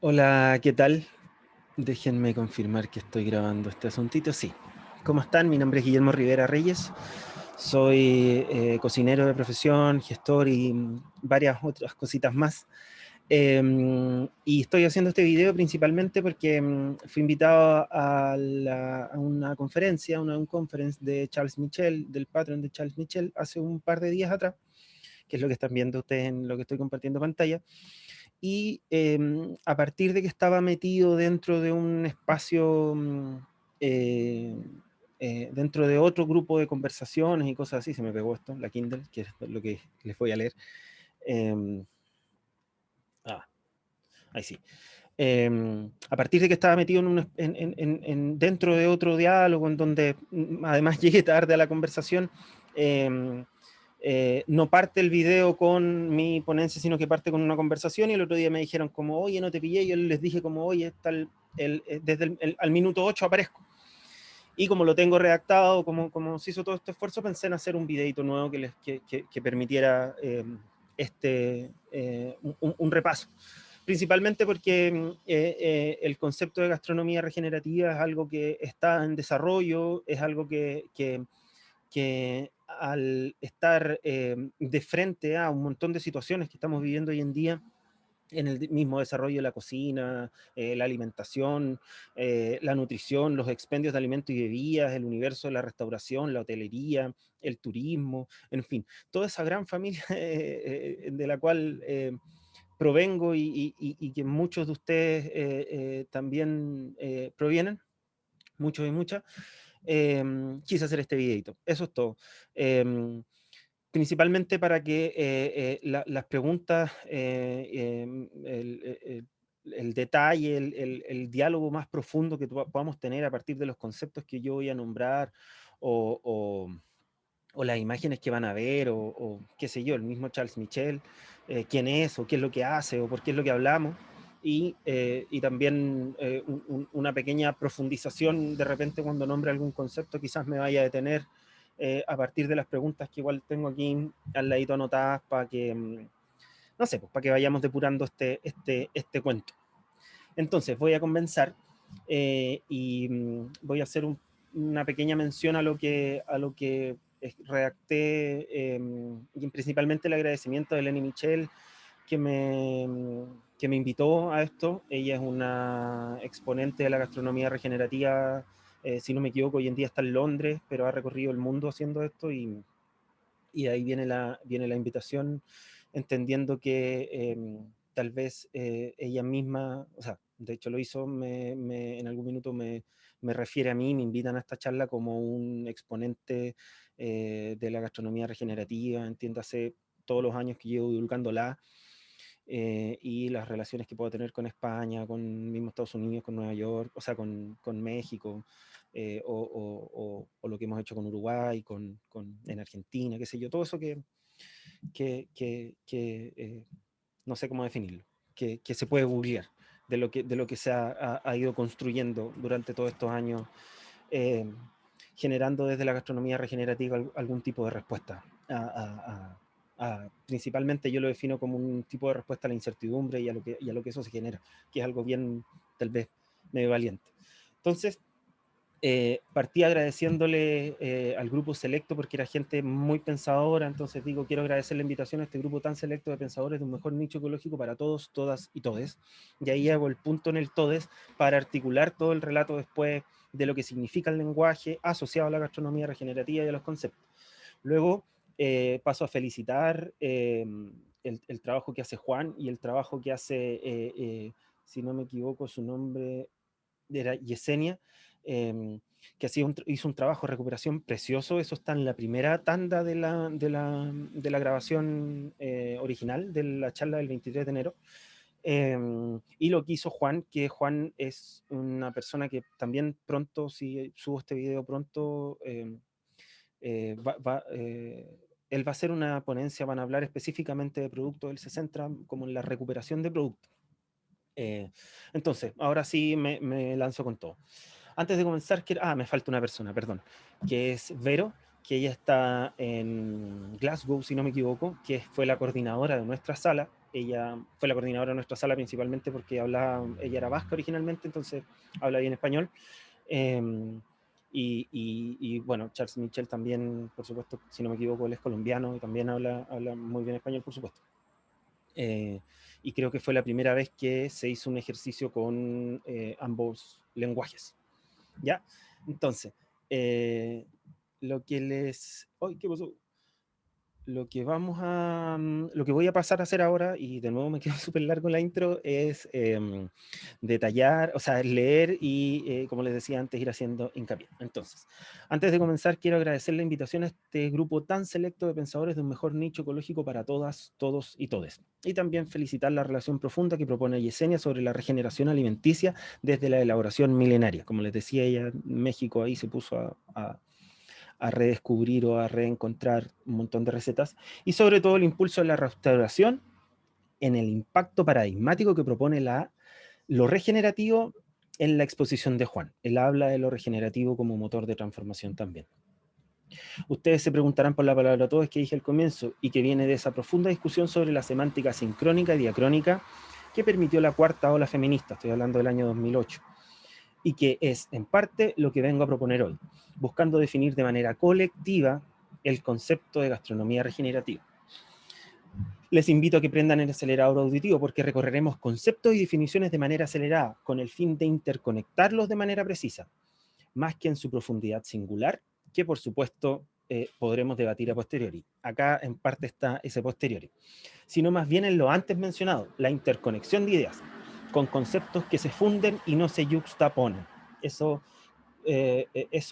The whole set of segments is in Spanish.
Hola, ¿qué tal? Déjenme confirmar que estoy grabando este asuntito. Sí. ¿Cómo están? Mi nombre es Guillermo Rivera Reyes. Soy cocinero de profesión, gestor y varias otras cositas más. Y estoy haciendo este video principalmente porque fui invitado a una conferencia, un conference de Charles Michel, del patrón de Charles Michel, hace un par de días atrás, que es lo que están viendo ustedes en lo que estoy compartiendo pantalla. Y a partir de que estaba metido dentro de un espacio, eh, dentro de otro grupo de conversaciones y cosas así, se me pegó esto, la Kindle, que es lo que les voy a leer. Eh, ah, ahí sí. A partir de que estaba metido dentro de otro diálogo, en donde además llegué tarde a la conversación, eh, no parte el video con mi ponencia, sino que parte con una conversación, y el otro día me dijeron como, oye, no te pillé, yo les dije como, oye, desde al minuto 8 aparezco. Y como lo tengo redactado, como se hizo todo este esfuerzo, pensé en hacer un videito nuevo que permitiera un repaso. Principalmente porque el concepto de gastronomía regenerativa es algo que está en desarrollo, es algo que al estar de frente a un montón de situaciones que estamos viviendo hoy en día, en el mismo desarrollo de la cocina, la alimentación, la nutrición, los expendios de alimentos y bebidas, el universo de la restauración, la hotelería, el turismo, en fin, toda esa gran familia de la cual provengo y que muchos de ustedes también provienen, muchos y muchas. Quise hacer este videito. Eso es todo. Principalmente para que las preguntas, el detalle, el diálogo más profundo que podamos tener a partir de los conceptos que yo voy a nombrar, o, o, o las imágenes que van a ver, o qué sé yo, el mismo Charles Michel, quién es, o qué es lo que hace, o por qué es lo que hablamos, y también una pequeña profundización de repente cuando nombre algún concepto, quizás me vaya a detener a partir de las preguntas que igual tengo aquí al ladito anotadas para que, no sé, pues para que vayamos depurando este cuento. Entonces, voy a comenzar y voy a hacer una pequeña mención a lo que redacté, y principalmente el agradecimiento de Lenny Michel, que me invitó a esto. Ella es una exponente de la gastronomía regenerativa, si no me equivoco, hoy en día está en Londres, pero ha recorrido el mundo haciendo esto, y de ahí viene la invitación, entendiendo que tal vez ella misma, o sea, de hecho lo hizo, en algún minuto me refiere a mí, me invitan a esta charla como un exponente de la gastronomía regenerativa, entiéndase todos los años que llevo divulgándola, y las relaciones que puedo tener con España, con mismo Estados Unidos, con Nueva York, o sea, con México, o lo que hemos hecho con Uruguay, en Argentina, qué sé yo, todo eso que no sé cómo definirlo, que se puede googlear de lo que se ha ido construyendo durante todos estos años, eh, generando desde la gastronomía regenerativa algún tipo de respuesta principalmente yo lo defino como un tipo de respuesta a la incertidumbre y a lo que eso se genera, que es algo bien, tal vez, medio valiente. Entonces, partí agradeciéndole al grupo selecto porque era gente muy pensadora. Entonces digo, quiero agradecer la invitación a este grupo tan selecto de pensadores de un mejor nicho ecológico para todos, todas y todes. Y ahí hago el punto en el todes para articular todo el relato después de lo que significa el lenguaje asociado a la gastronomía regenerativa y a los conceptos. Luego paso a felicitar el trabajo que hace Juan y el trabajo que hace, si no me equivoco, su nombre era Yesenia, eh, que hizo un trabajo de recuperación precioso. Eso está en la primera tanda de la grabación original de la charla del 23 de enero. Y lo que hizo Juan, que Juan es una persona que también pronto, si subo este video pronto, él va a hacer una ponencia, van a hablar específicamente de productos, él se centra como en la recuperación de productos. Entonces, ahora sí me lanzo con todo. Antes de comenzar, me falta una persona, perdón, que es Vero, que ella está en Glasgow, si no me equivoco, que fue la coordinadora de nuestra sala. ella fue la coordinadora de nuestra sala principalmente porque ella era vasca originalmente, entonces habla bien español. Y bueno, Charles Michel también, por supuesto, si no me equivoco, él es colombiano y también habla muy bien español, por supuesto. Y creo que fue la primera vez que se hizo un ejercicio con ambos lenguajes. ¿Ya? Entonces, lo que les... ¡Ay, qué pasó! Lo que lo que voy a pasar a hacer ahora, y de nuevo me quedo súper largo la intro, es detallar, o sea, leer y, como les decía antes, ir haciendo hincapié. Entonces, antes de comenzar, quiero agradecer la invitación a este grupo tan selecto de pensadores de un mejor nicho ecológico para todas, todos y todes. Y también felicitar la relación profunda que propone Yesenia sobre la regeneración alimenticia desde la elaboración milenaria. Como les decía ella, México ahí se puso a redescubrir o a reencontrar un montón de recetas, y sobre todo el impulso de la restauración en el impacto paradigmático que propone lo regenerativo en la exposición de Juan. Él habla de lo regenerativo como motor de transformación también. Ustedes se preguntarán por la palabra todos que dije al comienzo y que viene de esa profunda discusión sobre la semántica sincrónica y diacrónica que permitió la cuarta ola feminista, estoy hablando del año 2008, y que es, en parte, lo que vengo a proponer hoy, buscando definir de manera colectiva el concepto de gastronomía regenerativa. Les invito a que prendan el acelerador auditivo porque recorreremos conceptos y definiciones de manera acelerada, con el fin de interconectarlos de manera precisa, más que en su profundidad singular, que por supuesto podremos debatir a posteriori. Acá en parte está ese posteriori, sino más bien en lo antes mencionado, la interconexión de ideas, con conceptos que se funden y no se yuxtaponen. Eso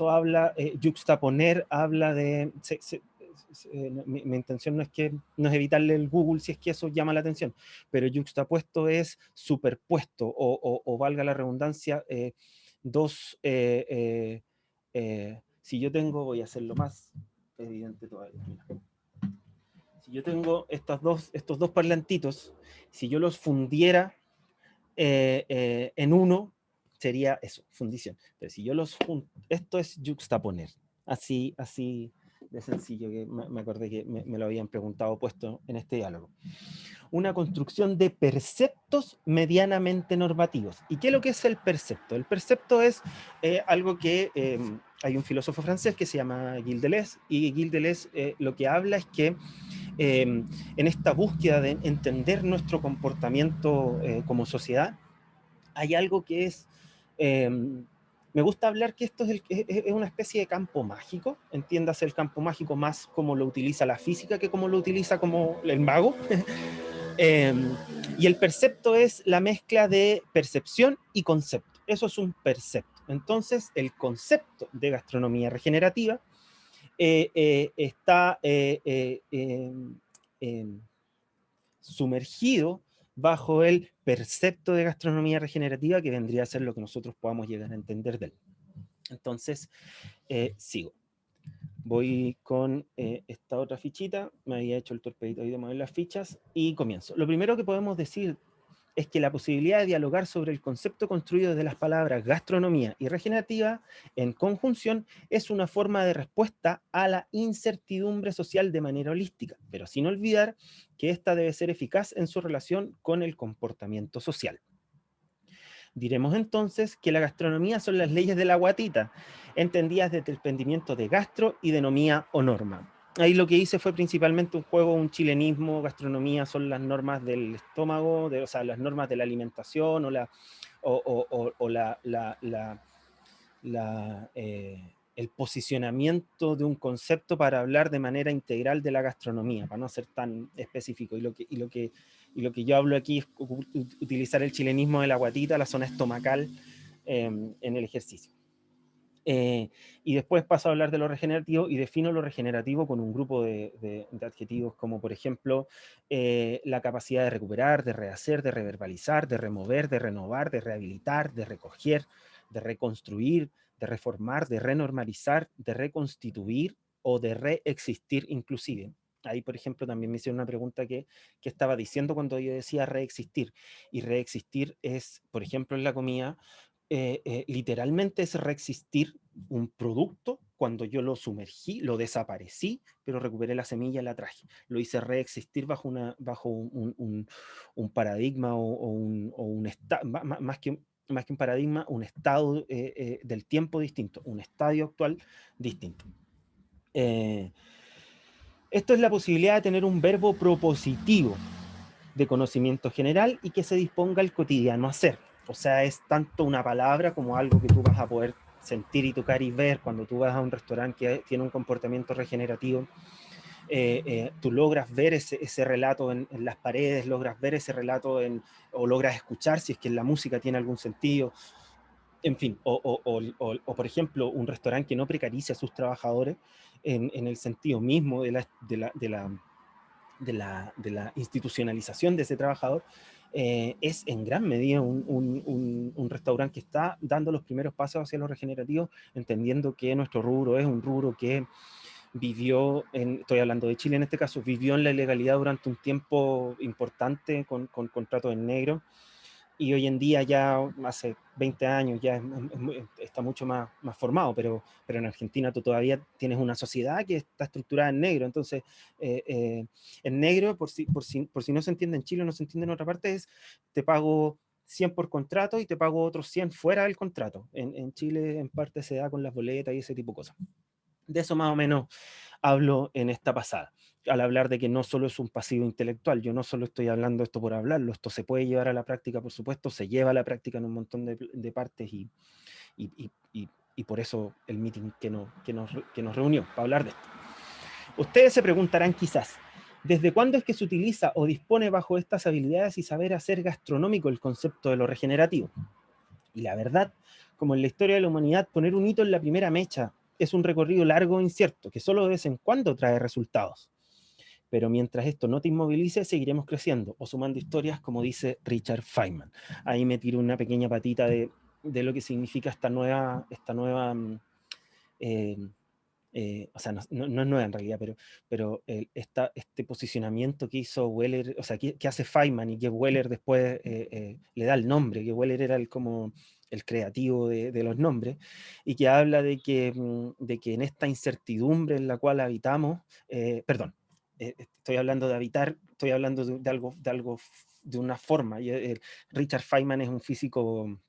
habla, yuxtaponer habla de... mi intención no es evitarle el Google si es que eso llama la atención, pero yuxtapuesto es superpuesto o valga la redundancia, dos... si yo tengo, voy a hacerlo más evidente todavía. Mira. Si yo tengo estos dos parlantitos, si yo los fundiera en uno, sería eso, fundición. Pero si yo los junto, esto es juxtaponer. Así de sencillo, que me acordé que me lo habían preguntado puesto en este diálogo. Una construcción de perceptos medianamente normativos. ¿Y qué es lo que es el percepto? El percepto es algo que hay un filósofo francés que se llama Gilles Deleuze, y Gilles Deleuze lo que habla es que en esta búsqueda de entender nuestro comportamiento como sociedad, hay algo que es, eh, me gusta hablar que esto es una especie de campo mágico, entiéndase el campo mágico más como lo utiliza la física que como lo utiliza como el mago. eh, y el percepto es la mezcla de percepción y concepto, eso es un percepto. Entonces el concepto de gastronomía regenerativa está sumergido bajo el percepto de gastronomía regenerativa, que vendría a ser lo que nosotros podamos llegar a entender de él. Entonces, sigo. Voy con esta otra fichita, me había hecho el torpedito ahí de mover las fichas, y comienzo. Lo primero que podemos decir es que la posibilidad de dialogar sobre el concepto construido de las palabras gastronomía y regenerativa en conjunción es una forma de respuesta a la incertidumbre social de manera holística, pero sin olvidar que ésta debe ser eficaz en su relación con el comportamiento social. Diremos entonces que la gastronomía son las leyes de la guatita, entendidas desde el entendimiento de gastro y de nomía o norma. Ahí lo que hice fue principalmente un juego, un chilenismo. Gastronomía son las normas del estómago, o sea, las normas de la alimentación el posicionamiento de un concepto para hablar de manera integral de la gastronomía, para no ser tan específico. Y lo que yo hablo aquí es utilizar el chilenismo de la guatita, la zona estomacal, en el ejercicio. Y después paso a hablar de lo regenerativo y defino lo regenerativo con un grupo de adjetivos como, por ejemplo, la capacidad de recuperar, de rehacer, de reverbalizar, de remover, de renovar, de rehabilitar, de recoger, de reconstruir, de reformar, de renormalizar, de reconstituir o de reexistir inclusive. Ahí, por ejemplo, también me hicieron una pregunta que estaba diciendo cuando yo decía reexistir. Y reexistir es, por ejemplo, en la comida, literalmente es reexistir un producto cuando yo lo sumergí, lo desaparecí, pero recuperé la semilla y la traje. Lo hice reexistir bajo un paradigma más que un paradigma, un estado del tiempo distinto, un estadio actual distinto. Esto es la posibilidad de tener un verbo propositivo de conocimiento general y que se disponga al cotidiano hacer. O sea, es tanto una palabra como algo que tú vas a poder sentir y tocar y ver cuando tú vas a un restaurante que tiene un comportamiento regenerativo. Tú logras ver ese relato en las paredes, logras ver ese relato o logras escuchar si es que la música tiene algún sentido. En fin, o por ejemplo, un restaurante que no precarice a sus trabajadores en el sentido mismo de la institucionalización de ese trabajador, es en gran medida un restaurante que está dando los primeros pasos hacia lo regenerativo, entendiendo que nuestro rubro es un rubro que vivió, estoy hablando de Chile en este caso, vivió en la ilegalidad durante un tiempo importante con contratos en negro, y hoy en día ya hace 20 años ya está mucho más formado, pero en Argentina tú todavía tienes una sociedad que está estructurada en negro. Entonces, en negro, por si no se entiende en Chile o no se entiende en otra parte, es te pago 100 por contrato y te pago otros 100 fuera del contrato. En Chile en parte se da con las boletas y ese tipo de cosas. De eso más o menos hablo en esta pasada, al hablar de que no solo es un pasivo intelectual. Yo no solo estoy hablando esto por hablarlo, esto se puede llevar a la práctica, por supuesto, se lleva a la práctica en un montón de partes y, y, y, y por eso el meeting que nos reunió, para hablar de esto. Ustedes se preguntarán quizás, ¿desde cuándo es que se utiliza o dispone bajo estas habilidades y saber hacer gastronómico el concepto de lo regenerativo? Y la verdad, como en la historia de la humanidad, poner un hito en la primera mecha es un recorrido largo e incierto, que solo de vez en cuando trae resultados. Pero mientras esto no te inmovilice, seguiremos creciendo o sumando historias, como dice Richard Feynman. Ahí me tiro una pequeña patita de lo que significa esta nueva eh, o sea, no es nueva en realidad, pero este posicionamiento que hizo Weller, o sea, que hace Feynman y que Weller después le da el nombre, que Weller era como el creativo de los nombres, y que habla de que en esta incertidumbre en la cual habitamos, perdón, estoy hablando de habitar, estoy hablando de algo, de una forma, y Richard Feynman es un físico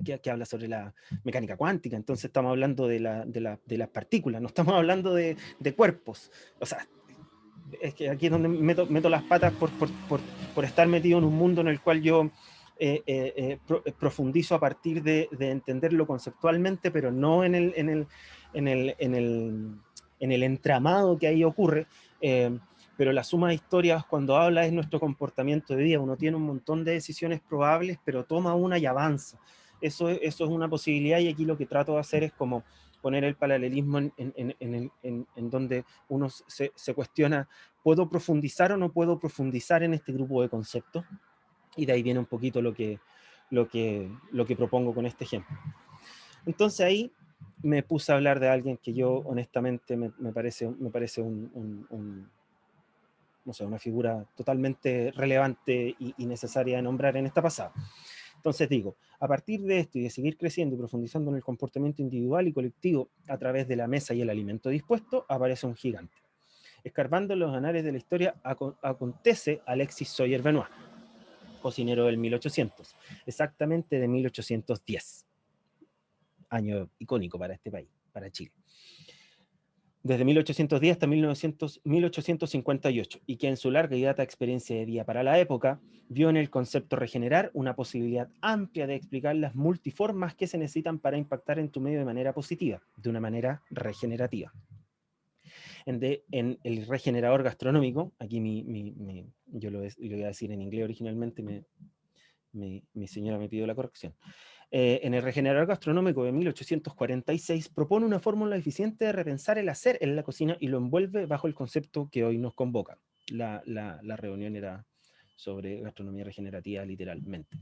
que habla sobre la mecánica cuántica, entonces estamos hablando de las partículas, no estamos hablando de cuerpos. O sea, es que aquí es donde meto las patas por estar metido en un mundo en el cual yo profundizo a partir de entenderlo conceptualmente, pero no en el entramado que ahí ocurre. Pero la suma de historias cuando habla es nuestro comportamiento de vida. Uno tiene un montón de decisiones probables, pero toma una y avanza. Eso es una posibilidad, y aquí lo que trato de hacer es como poner el paralelismo en donde uno se cuestiona, ¿puedo profundizar o no puedo profundizar en este grupo de conceptos? Y de ahí viene un poquito lo que propongo con este ejemplo. Entonces ahí me puse a hablar de alguien que yo honestamente me parece no sé, una figura totalmente relevante y necesaria de nombrar en esta pasada. Entonces digo, a partir de esto y de seguir creciendo y profundizando en el comportamiento individual y colectivo a través de la mesa y el alimento dispuesto, aparece un gigante. Escarbando en los anales de la historia acontece Alexis Soyer Benoit, cocinero del 1800, exactamente de 1810, año icónico para este país, para Chile. Desde 1810 hasta 1858, y que en su larga y data experiencia de vida para la época, vio en el concepto regenerar una posibilidad amplia de explicar las multiformas que se necesitan para impactar en tu medio de manera positiva, de una manera regenerativa. En el regenerador gastronómico, aquí yo lo voy a decir en inglés originalmente, mi señora me pidió la corrección. En el regenerador gastronómico de 1846 propone una fórmula eficiente de repensar el hacer en la cocina y lo envuelve bajo el concepto que hoy nos convoca. La reunión era sobre gastronomía regenerativa literalmente.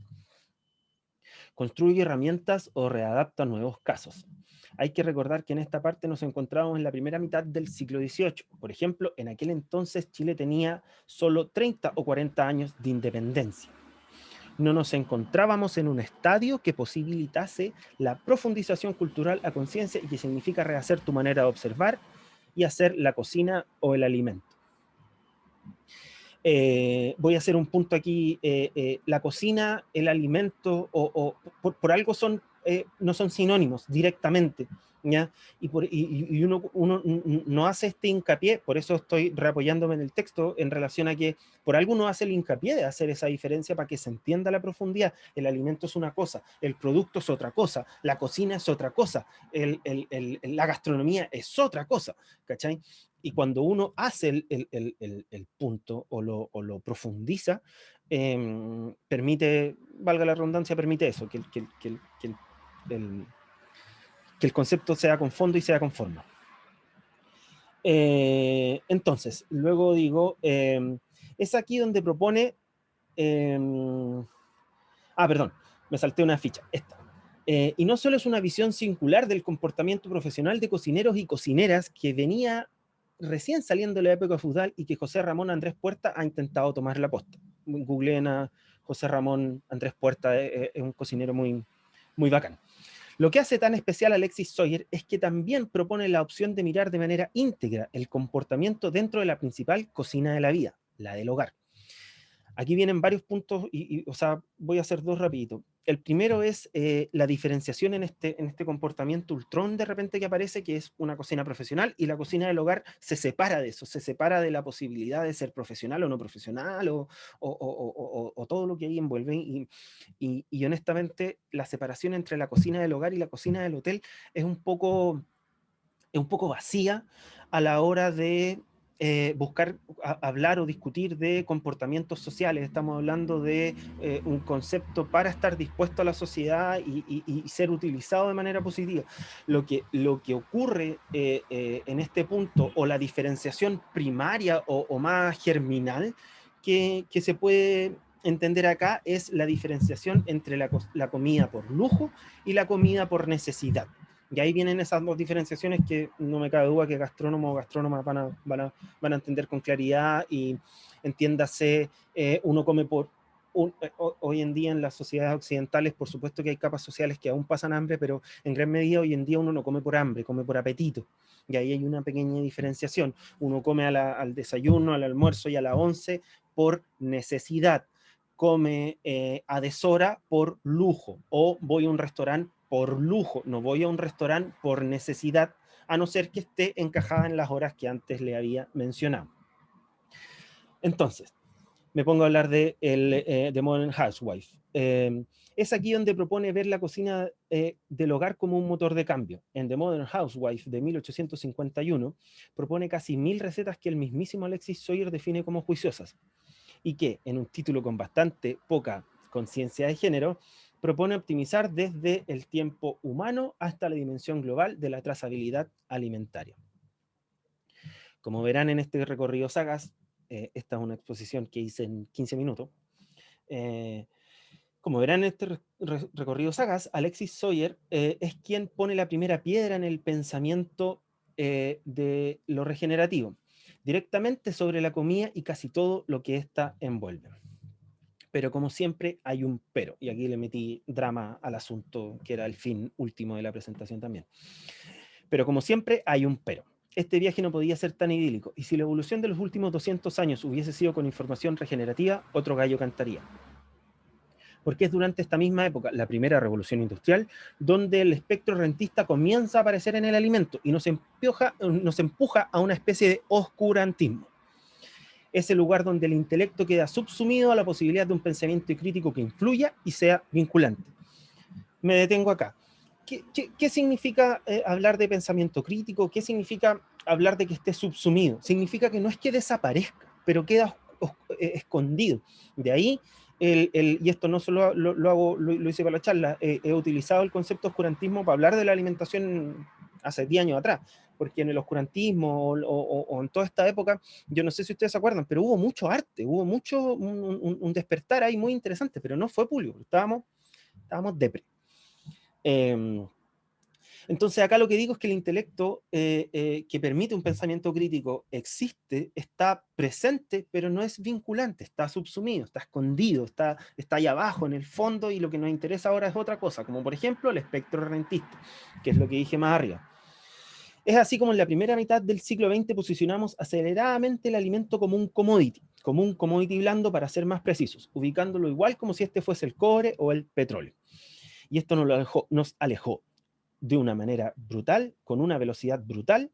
Construye herramientas o readapta nuevos casos. Hay que recordar que en esta parte nos encontramos en la primera mitad del siglo XVIII. Por ejemplo, en aquel entonces Chile tenía solo 30 o 40 años de independencia. no nos encontrábamos en un estadio que posibilitase la profundización cultural a conciencia y que significa rehacer tu manera de observar y hacer la cocina o el alimento. Voy a hacer un punto aquí, la cocina, el alimento, por algo son, no son sinónimos directamente, ¿ya? Y uno no hace este hincapié, por eso estoy reapoyándome en el texto, en relación a que por algo uno hace el hincapié de hacer esa diferencia para que se entienda la profundidad. El alimento es una cosa, el producto es otra cosa, la cocina es otra cosa, la gastronomía es otra cosa, ¿cachai? Y cuando uno hace el punto o lo profundiza, permite, valga la redundancia, permite eso, el, que el concepto sea con fondo y sea con forma. Entonces, luego digo, es aquí donde propone, perdón, me salté una ficha, esta. Y no solo es una visión singular del comportamiento profesional de cocineros y cocineras que venía recién saliendo de la época feudal y que José Ramón Andrés Puerta ha intentado tomar la posta. Googleen a José Ramón Andrés Puerta, es un cocinero muy, muy bacán. Lo que hace tan especial a Alexis Soyer es que también propone la opción de mirar de manera íntegra el comportamiento dentro de la principal cocina de la vida, la del hogar. Aquí vienen varios puntos, o sea, voy a hacer dos rapidito. El primero es la diferenciación en este comportamiento ultrón de repente que aparece, que es una cocina profesional, y la cocina del hogar se separa de eso, se separa de la posibilidad de ser profesional o no profesional, o todo lo que ahí envuelve. Y honestamente, la separación entre la cocina del hogar y la cocina del hotel es un poco vacía a la hora de buscar hablar o discutir de comportamientos sociales. Estamos hablando de un concepto para estar dispuesto a la sociedad y ser utilizado de manera positiva. Lo que ocurre en este punto, o la diferenciación primaria o más germinal que se puede entender acá, es la diferenciación entre la comida por lujo y la comida por necesidad. Y ahí vienen esas dos diferenciaciones que no me cabe duda que gastrónomos o gastrónomas van a entender con claridad. Y entiéndase, uno come por... hoy en día en las sociedades occidentales, por supuesto que hay capas sociales que aún pasan hambre, pero en gran medida hoy en día uno no come por hambre, come por apetito. Y ahí hay una pequeña diferenciación. Uno come al desayuno, al almuerzo y a la once por necesidad. Come a deshora por lujo, o voy a un restaurante por lujo, no voy a un restaurante por necesidad, a no ser que esté encajada en las horas que antes le había mencionado. Entonces, me pongo a hablar de The Modern Housewife. Es aquí donde propone ver la cocina del hogar como un motor de cambio. En The Modern Housewife de 1851 propone casi 1000 recetas que el mismísimo Alexis Soyer define como juiciosas, y que, en un título con bastante poca conciencia de género, propone optimizar desde el tiempo humano hasta la dimensión global de la trazabilidad alimentaria. Como verán en este recorrido sagas, esta es una exposición que hice en 15 minutos, como verán en este recorrido sagas, Alexis Soyer es quien pone la primera piedra en el pensamiento de lo regenerativo, directamente sobre la comida y casi todo lo que ésta envuelve. Pero como siempre hay un pero, y aquí le metí drama al asunto, que era el fin último de la presentación también. Pero como siempre hay un pero. Este viaje no podía ser tan idílico, y si la evolución de los últimos 200 años hubiese sido con información regenerativa, otro gallo cantaría. Porque es durante esta misma época, la primera revolución industrial, donde el espectro rentista comienza a aparecer en el alimento y nos empuja a una especie de oscurantismo. Es el lugar donde el intelecto queda subsumido a la posibilidad de un pensamiento crítico que influya y sea vinculante. Me detengo acá. ¿Qué significa hablar de pensamiento crítico? ¿Qué significa hablar de que esté subsumido? Significa que no es que desaparezca, pero queda escondido. De ahí, y esto no solo lo hice para la charla, he utilizado el concepto de oscurantismo para hablar de la alimentación hace 10 años atrás, porque en el oscurantismo o en toda esta época, yo no sé si ustedes se acuerdan, pero hubo mucho arte, hubo mucho, un despertar ahí muy interesante, pero no fue público, estábamos depre. Entonces acá lo que digo es que el intelecto que permite un pensamiento crítico existe, está presente, pero no es vinculante, está subsumido, está escondido, está ahí abajo en el fondo, y lo que nos interesa ahora es otra cosa, como por ejemplo el espectro rentista, que es lo que dije más arriba. Es así como en la primera mitad del siglo XX posicionamos aceleradamente el alimento como un commodity blando para ser más precisos, ubicándolo igual como si este fuese el cobre o el petróleo. Y esto nos alejó de una manera brutal, con una velocidad brutal,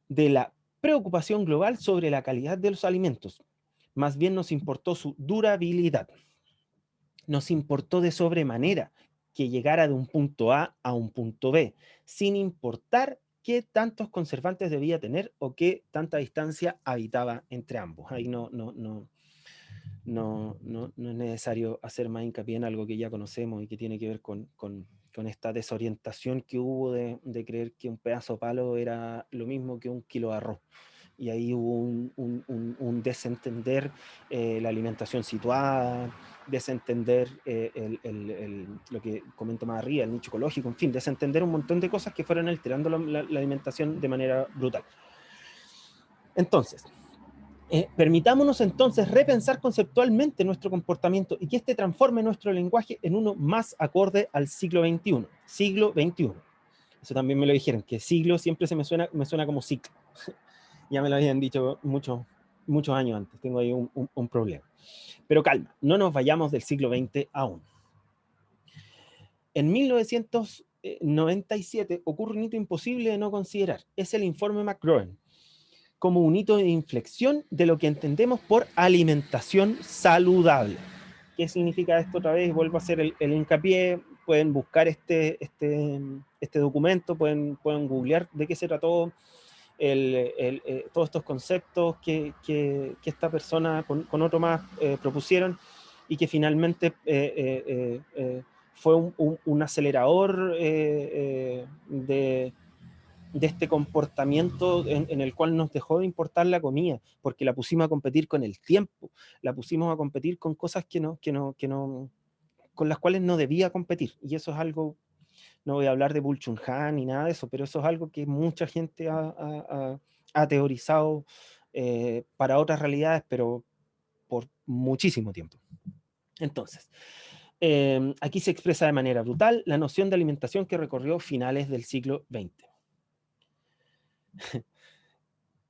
de la preocupación global sobre la calidad de los alimentos. Más bien nos importó su durabilidad. Nos importó de sobremanera que llegara de un punto A a un punto B, sin importar qué tantos conservantes debía tener o qué tanta distancia habitaba entre ambos. Ahí no es necesario hacer más hincapié en algo que ya conocemos y que tiene que ver con esta desorientación que hubo de creer que un pedazo de palo era lo mismo que un kilo de arroz. Y ahí hubo un desentender la alimentación situada, desentender lo que comento más arriba, el nicho ecológico, en fin, desentender un montón de cosas que fueron alterando la alimentación de manera brutal. Entonces, permitámonos entonces repensar conceptualmente nuestro comportamiento y que este transforme nuestro lenguaje en uno más acorde al siglo XXI. Siglo XXI. Eso también me lo dijeron, que siglo siempre me suena como ciclo. Ya me lo habían dicho muchos años antes. Tengo ahí un problema. Pero calma, no nos vayamos del siglo XX aún. En 1997 ocurre un hito imposible de no considerar. Es el informe McGraw-Hill, como un hito de inflexión de lo que entendemos por alimentación saludable. ¿Qué significa esto? Otra vez vuelvo a hacer el hincapié. Pueden buscar este documento, pueden googlear de qué se trató, todos estos conceptos que esta persona con otro más propusieron, y que finalmente fue un acelerador de este comportamiento en el cual nos dejó de importar la comida, porque la pusimos a competir con el tiempo, la pusimos a competir con cosas con las cuales no debía competir. Y eso es algo, no voy a hablar de Bull Chun Han ni nada de eso, pero eso es algo que mucha gente ha teorizado para otras realidades, pero por muchísimo tiempo. Entonces, aquí se expresa de manera brutal la noción de alimentación que recorrió finales del siglo XX.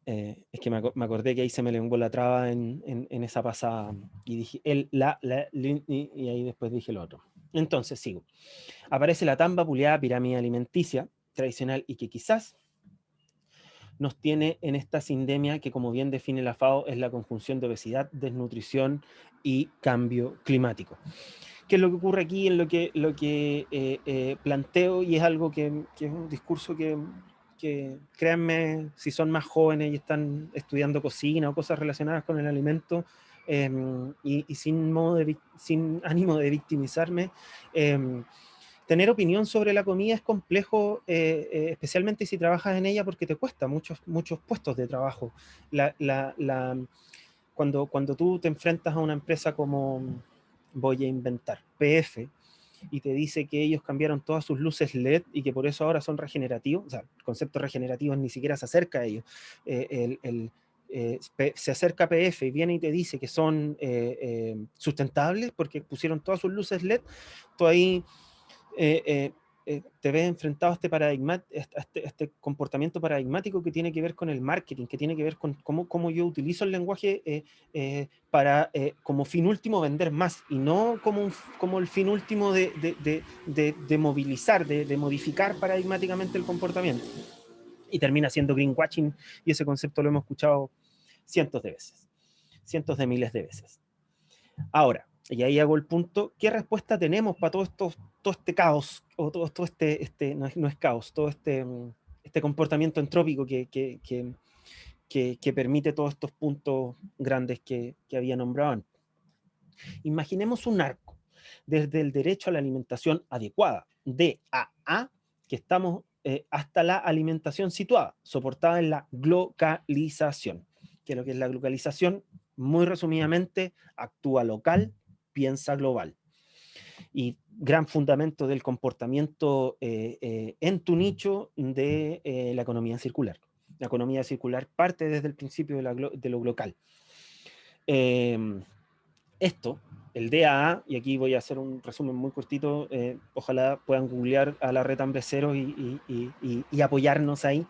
Es que me acordé que ahí se me lenguó la traba en esa pasada, y dije y ahí después dije lo otro. Entonces sigo. Aparece la tan vapuleada pirámide alimenticia tradicional, y que quizás nos tiene en esta sindemia que, como bien define la FAO, es la conjunción de obesidad, desnutrición y cambio climático. ¿Qué es lo que ocurre aquí? En lo que planteo, y es algo que es un discurso que créanme, si son más jóvenes y están estudiando cocina o cosas relacionadas con el alimento, y sin ánimo de victimizarme, tener opinión sobre la comida es complejo, especialmente si trabajas en ella, porque te cuesta muchos puestos de trabajo. Cuando tú te enfrentas a una empresa como, voy a inventar, PF, y te dice que ellos cambiaron todas sus luces LED y que por eso ahora son regenerativos, o sea, el concepto regenerativo ni siquiera se acerca a ellos. Se acerca a PF y viene y te dice que son sustentables porque pusieron todas sus luces LED, tú ahí te ves enfrentado a este comportamiento paradigmático que tiene que ver con el marketing, que tiene que ver con cómo yo utilizo el lenguaje para, como fin último, vender más, y no como el fin último de movilizar, de modificar paradigmáticamente el comportamiento. Y termina siendo greenwashing, y ese concepto lo hemos escuchado cientos de veces, cientos de miles de veces. Ahora, y ahí hago el punto, ¿qué respuesta tenemos para todo este caos, o todo no es caos, todo este comportamiento entrópico que permite todos estos puntos grandes que había nombrado antes? Imaginemos un arco, desde el derecho a la alimentación adecuada, de A, que estamos hasta la alimentación situada, soportada en la globalización. ¿Qué es lo que es la globalización? Muy resumidamente, actúa local, piensa global. y gran fundamento del comportamiento en tu nicho de la economía circular. La economía circular parte desde el principio de lo local. Esto, el DAA, y aquí voy a hacer un resumen muy cortito, ojalá puedan googlear a la red Hambre Cero y apoyarnos ahí.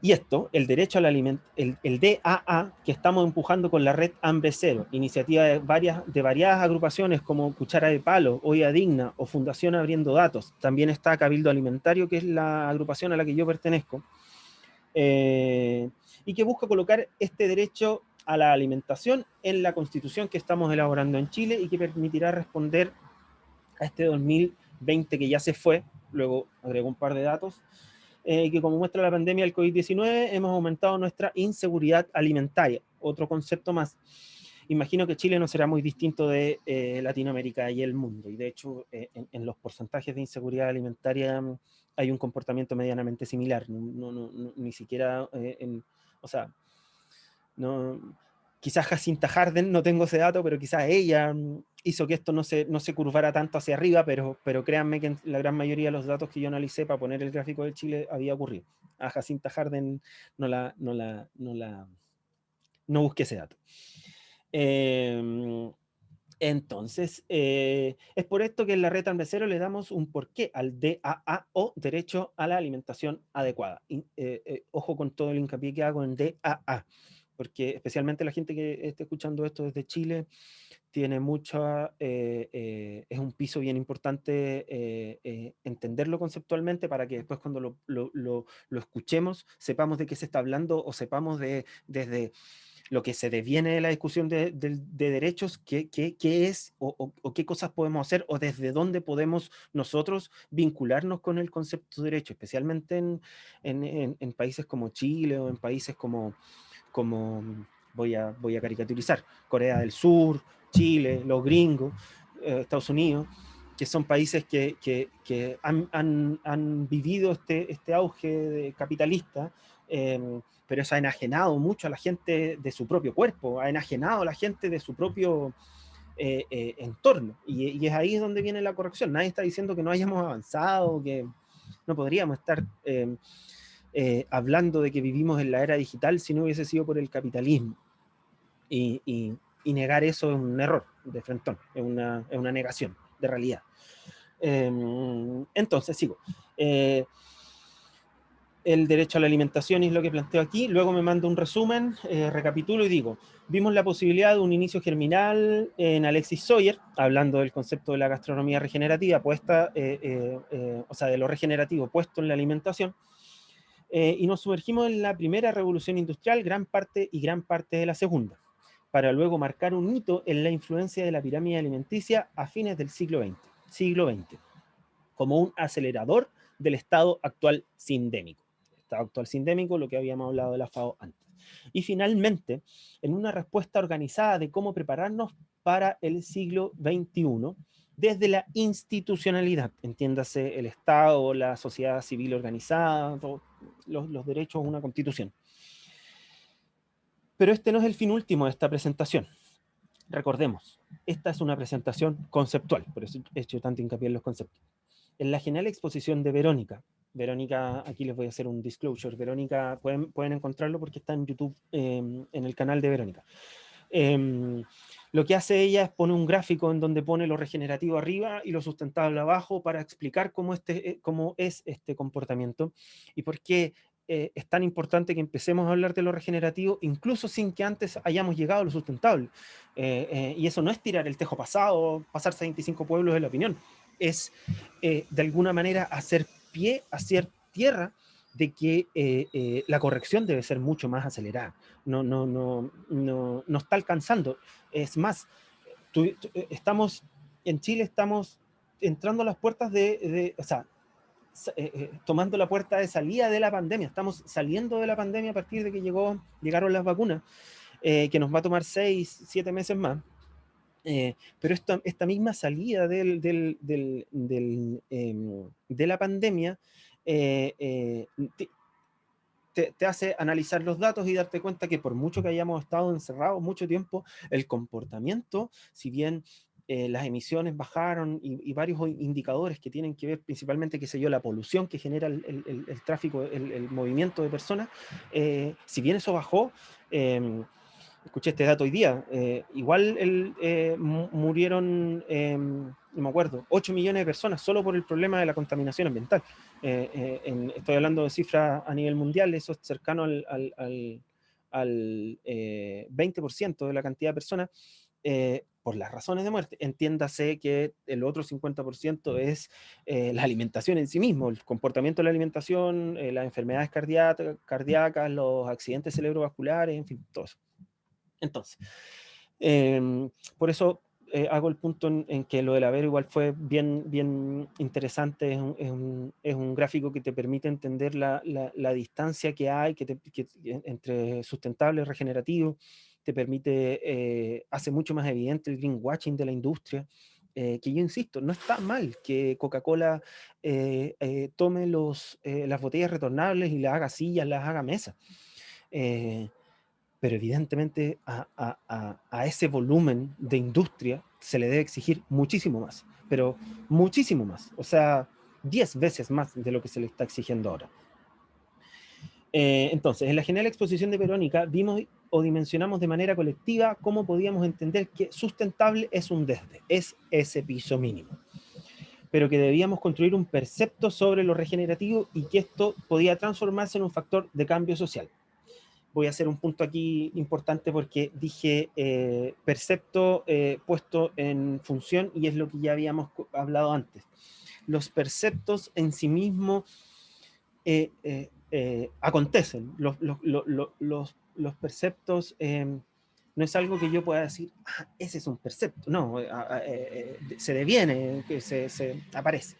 Y esto, el derecho al alimento, el DAA, que estamos empujando con la red Hambre Cero, iniciativa de variadas agrupaciones como Cuchara de Palo, Olla Digna o Fundación Abriendo Datos. También está Cabildo Alimentario, que es la agrupación a la que yo pertenezco, y que busca colocar este derecho a la alimentación en la Constitución que estamos elaborando en Chile y que permitirá responder a este 2020 que ya se fue. Luego agrego un par de datos. Que como muestra la pandemia del COVID-19, hemos aumentado nuestra inseguridad alimentaria. Otro concepto más. Imagino que Chile no será muy distinto de Latinoamérica y el mundo. Y de hecho, en los porcentajes de inseguridad alimentaria hay un comportamiento medianamente similar. Ni siquiera, o sea, no, quizás Jacinta Harden, no tengo ese dato, pero quizás ella hizo que esto no se curvara tanto hacia arriba, pero créanme que en la gran mayoría de los datos que yo analicé para poner el gráfico de Chile había ocurrido. A Jacinta Harden no busqué ese dato. Entonces, es por esto que en la red Hambre Cero le damos un porqué al DAA o derecho a la alimentación adecuada. Ojo con todo el hincapié que hago en DAA, porque especialmente la gente que esté escuchando esto desde Chile tiene mucha, es un piso bien importante entenderlo conceptualmente para que después cuando lo escuchemos sepamos de qué se está hablando o sepamos desde lo que se deviene de la discusión de derechos, qué es o qué cosas podemos hacer o desde dónde podemos nosotros vincularnos con el concepto de derecho, especialmente en países como Chile o en países como voy a caricaturizar, Corea del Sur, Chile, los gringos, Estados Unidos, que son países que han vivido este auge capitalista, pero eso ha enajenado mucho a la gente de su propio cuerpo, ha enajenado a la gente de su propio entorno. Y es ahí donde viene la corrección. Nadie está diciendo que no hayamos avanzado, que no podríamos estar hablando de que vivimos en la era digital si no hubiese sido por el capitalismo. Y negar eso es un error de frentón, es una negación de realidad. Entonces, sigo. El derecho a la alimentación es lo que planteo aquí, luego me mando un resumen, recapitulo y digo, vimos la posibilidad de un inicio germinal en Alexis Soyer, hablando del concepto de la gastronomía regenerativa, o sea, de lo regenerativo puesto en la alimentación, y nos sumergimos en la primera revolución industrial, gran parte de la segunda, para luego marcar un hito en la influencia de la pirámide alimenticia a fines del siglo XX, como un acelerador del estado actual sindémico. Estado actual sindémico, lo que habíamos hablado de la FAO antes. Y finalmente, en una respuesta organizada de cómo prepararnos para el siglo XXI, desde la institucionalidad, entiéndase el Estado, la sociedad civil organizada, los derechos, una constitución. Pero este no es el fin último de esta presentación. Recordemos, esta es una presentación conceptual, por eso he hecho tanto hincapié en los conceptos. En la genial exposición de Verónica, aquí les voy a hacer un disclosure, Verónica, pueden encontrarlo porque está en YouTube, en el canal de Verónica. Lo que hace ella es pone un gráfico en donde pone lo regenerativo arriba y lo sustentable abajo para explicar cómo es este comportamiento y por qué es tan importante que empecemos a hablar de lo regenerativo incluso sin que antes hayamos llegado a lo sustentable. Y eso no es tirar el tejo pasado, pasarse a 25 pueblos de la opinión, es de alguna manera hacer pie, hacer tierra de que la corrección debe ser mucho más acelerada. No está alcanzando. Es más, estamos en Chile, estamos entrando a las puertas o sea, tomando la puerta de salida de la pandemia. Estamos saliendo de la pandemia a partir de que llegaron las vacunas, que nos va a tomar 6, 7 meses más. Pero esta misma salida de la pandemia te hace analizar los datos y darte cuenta que por mucho que hayamos estado encerrados mucho tiempo, el comportamiento, si bien las emisiones bajaron y varios indicadores que tienen que ver principalmente, qué sé yo, la polución que genera el tráfico, el movimiento de personas, si bien eso bajó, escuché este dato hoy día, igual murieron, no me acuerdo, 8 millones de personas solo por el problema de la contaminación ambiental. Estoy hablando de cifras a nivel mundial, eso es cercano al 20% de la cantidad de personas, por las razones de muerte. Entiéndase que el otro 50% es la alimentación en sí mismo, el comportamiento de la alimentación, las enfermedades cardíacas, los accidentes cerebrovasculares, en fin, todo eso. Entonces, por eso hago el punto en que lo del Avero igual fue bien interesante, es un gráfico que te permite entender la distancia que hay entre sustentable y regenerativo, te permite, hace mucho más evidente el greenwashing de la industria, que yo insisto, no está mal que Coca-Cola tome las botellas retornables y las haga sillas, las haga mesas. Pero evidentemente a ese volumen de industria se le debe exigir muchísimo más, pero muchísimo más, o sea, 10 veces más de lo que se le está exigiendo ahora. Entonces, en la genial exposición de Verónica vimos o dimensionamos de manera colectiva cómo podíamos entender que sustentable es un desde, es ese piso mínimo, pero que debíamos construir un percepto sobre lo regenerativo y que esto podía transformarse en un factor de cambio social. Voy a hacer un punto aquí importante porque dije percepto puesto en función y es lo que ya habíamos hablado antes. Los perceptos en sí mismos acontecen. Los perceptos no es algo que yo pueda decir, ah, ese es un percepto. No, se deviene, que se aparece.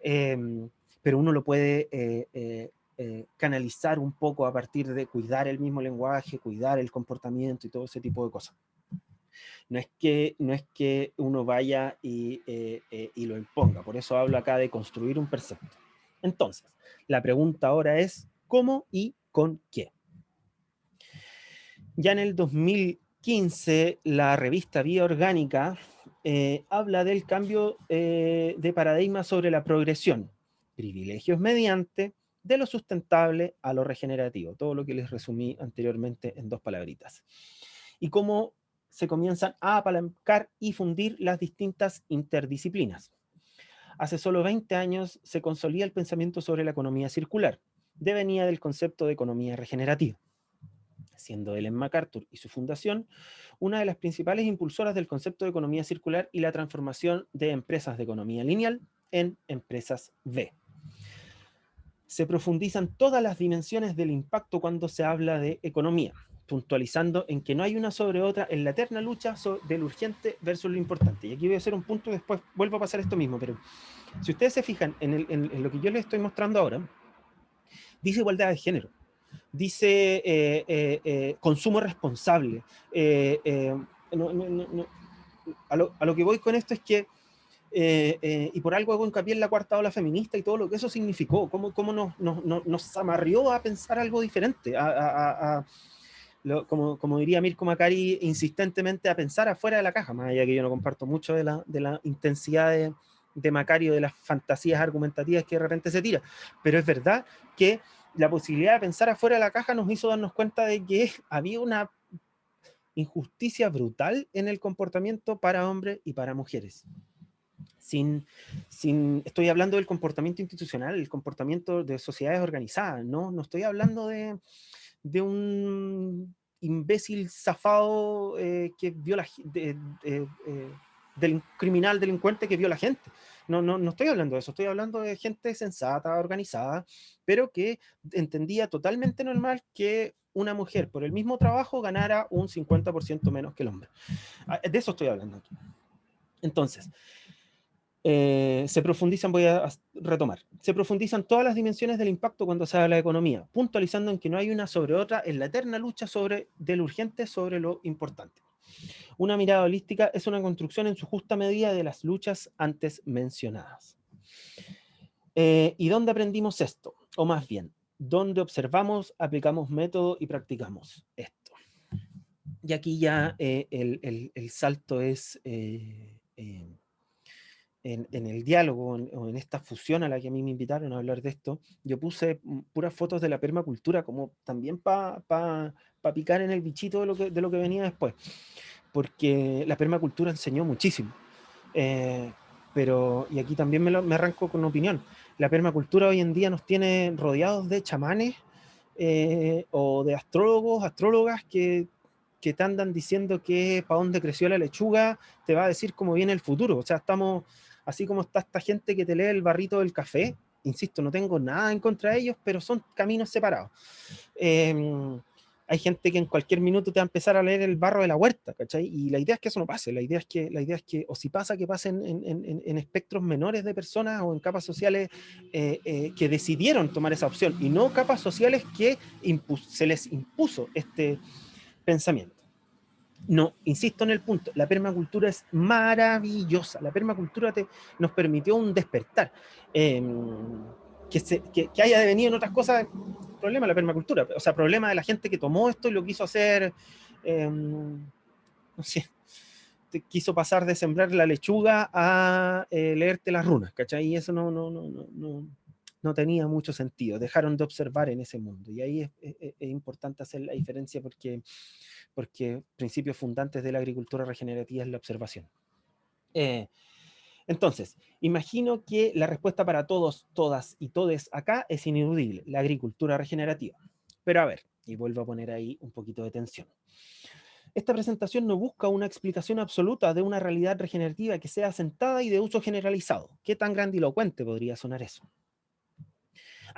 Pero uno lo puede canalizar un poco a partir de cuidar el mismo lenguaje, cuidar el comportamiento y todo ese tipo de cosas. No es que uno vaya y lo imponga, por eso hablo acá de construir un percepto. Entonces, la pregunta ahora es, ¿cómo y con qué? Ya en el 2015, la revista Vía Orgánica habla del cambio de paradigma sobre la progresión, privilegios mediante, de lo sustentable a lo regenerativo, todo lo que les resumí anteriormente en 2 palabritas. Y cómo se comienzan a apalancar y fundir las distintas interdisciplinas. Hace solo 20 años se consolida el pensamiento sobre la economía circular, devenida del concepto de economía regenerativa, siendo Ellen MacArthur y su fundación una de las principales impulsoras del concepto de economía circular y la transformación de empresas de economía lineal en empresas V. Se profundizan todas las dimensiones del impacto cuando se habla de economía, puntualizando en que no hay una sobre otra en la eterna lucha del urgente versus lo importante. Y aquí voy a hacer un punto y después vuelvo a pasar esto mismo, pero si ustedes se fijan en lo que yo les estoy mostrando ahora, dice igualdad de género, dice consumo responsable. A lo que voy con esto es que, y por algo hago hincapié en la cuarta ola feminista y todo lo que eso significó, cómo nos amarrió a pensar algo diferente, como diría Mirko Macari, insistentemente a pensar afuera de la caja, más allá que yo no comparto mucho de la intensidad de Macari o de las fantasías argumentativas que de repente se tira, pero es verdad que la posibilidad de pensar afuera de la caja nos hizo darnos cuenta de que había una injusticia brutal en el comportamiento para hombres y para mujeres. Estoy hablando del comportamiento institucional, el comportamiento de sociedades organizadas, no estoy hablando de un imbécil zafado que viola, del criminal delincuente que viola gente. No estoy hablando de eso, estoy hablando de gente sensata, organizada, pero que entendía totalmente normal que una mujer por el mismo trabajo ganara un 50% menos que el hombre. De eso estoy hablando aquí. Entonces, se profundizan, voy a retomar, se profundizan todas las dimensiones del impacto cuando se habla de economía, puntualizando en que no hay una sobre otra en la eterna lucha de lo urgente sobre lo importante. Una mirada holística es una construcción en su justa medida de las luchas antes mencionadas. ¿Y dónde aprendimos esto? O más bien, ¿dónde observamos, aplicamos método y practicamos esto? Y aquí ya el salto es en el diálogo o en esta fusión a la que a mí me invitaron a hablar de esto, yo puse puras fotos de la permacultura como también para picar en el bichito de lo que venía después, porque la permacultura enseñó muchísimo. Eh, y aquí también me arranco con una opinión. La permacultura hoy en día nos tiene rodeados de chamanes o de astrólogos, astrólogas que te andan diciendo que para dónde creció la lechuga te va a decir cómo viene el futuro. O sea, estamos así como está esta gente que te lee el barrito del café. Insisto, no tengo nada en contra de ellos, pero son caminos separados. Hay gente que en cualquier minuto te va a empezar a leer el barro de la huerta, ¿cachai? Y la idea es que eso no pase, la idea es que o si pasa, que pasen en espectros menores de personas o en capas sociales que decidieron tomar esa opción, y no capas sociales que se les impuso este pensamiento. No, insisto en el punto, la permacultura es maravillosa, la permacultura nos permitió un despertar. Que haya devenido en otras cosas, problema de la permacultura, o sea, problema de la gente que tomó esto y lo quiso hacer, no sé, quiso pasar de sembrar la lechuga a leerte las runas, ¿cachai? Y eso no tenía mucho sentido, dejaron de observar en ese mundo, y ahí es importante hacer la diferencia porque principios fundantes de la agricultura regenerativa es la observación. Entonces, imagino que la respuesta para todos, todas y todes acá es ineludible, la agricultura regenerativa. Pero a ver, y vuelvo a poner ahí un poquito de tensión. Esta presentación no busca una explicación absoluta de una realidad regenerativa que sea asentada y de uso generalizado. ¿Qué tan grandilocuente podría sonar eso?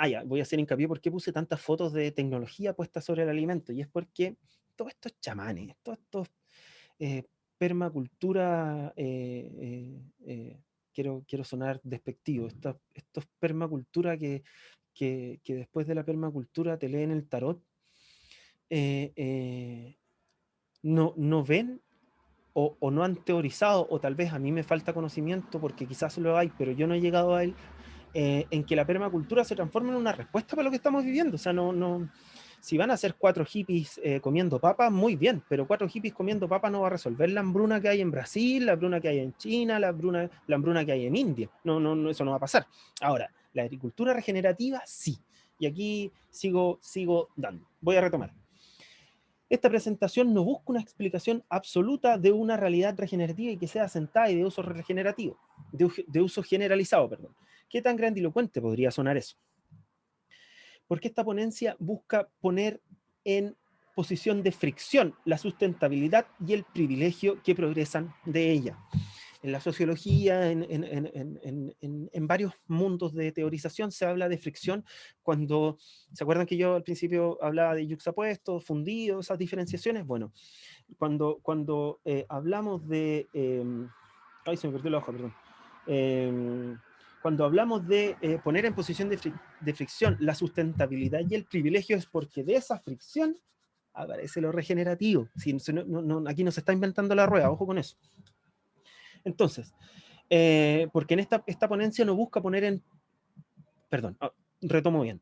Ya, voy a hacer hincapié por qué puse tantas fotos de tecnología puestas sobre el alimento, y es porque todos estos chamanes, todos estos permacultura, quiero sonar despectivo, estos permacultura que después de la permacultura te leen el tarot, no ven o no han teorizado, o tal vez a mí me falta conocimiento porque quizás lo hay, pero yo no he llegado a él, en que la permacultura se transforma en una respuesta para lo que estamos viviendo. O sea, si van a ser 4 hippies comiendo papas, muy bien, pero 4 hippies comiendo papas no va a resolver la hambruna que hay en Brasil, la hambruna que hay en China, la hambruna que hay en India. No, eso no va a pasar. Ahora, la agricultura regenerativa, sí. Y aquí sigo dando. Voy a retomar. Esta presentación no busca una explicación absoluta de una realidad regenerativa y que sea asentada y de uso regenerativo, de uso generalizado, perdón. ¿Qué tan grandilocuente podría sonar eso? Porque esta ponencia busca poner en posición de fricción la sustentabilidad y el privilegio que progresan de ella. En la sociología, en varios mundos de teorización se habla de fricción cuando, ¿se acuerdan que yo al principio hablaba de yuxtapuestos, fundidos, esas diferenciaciones? Bueno, cuando hablamos de... ay, se me perdió la hoja, perdón. Cuando hablamos de poner en posición de fricción la sustentabilidad y el privilegio, es porque de esa fricción aparece lo regenerativo. Si, aquí no se está inventando la rueda, ojo con eso. Entonces, porque en esta ponencia no busca poner en... Perdón, retomo bien.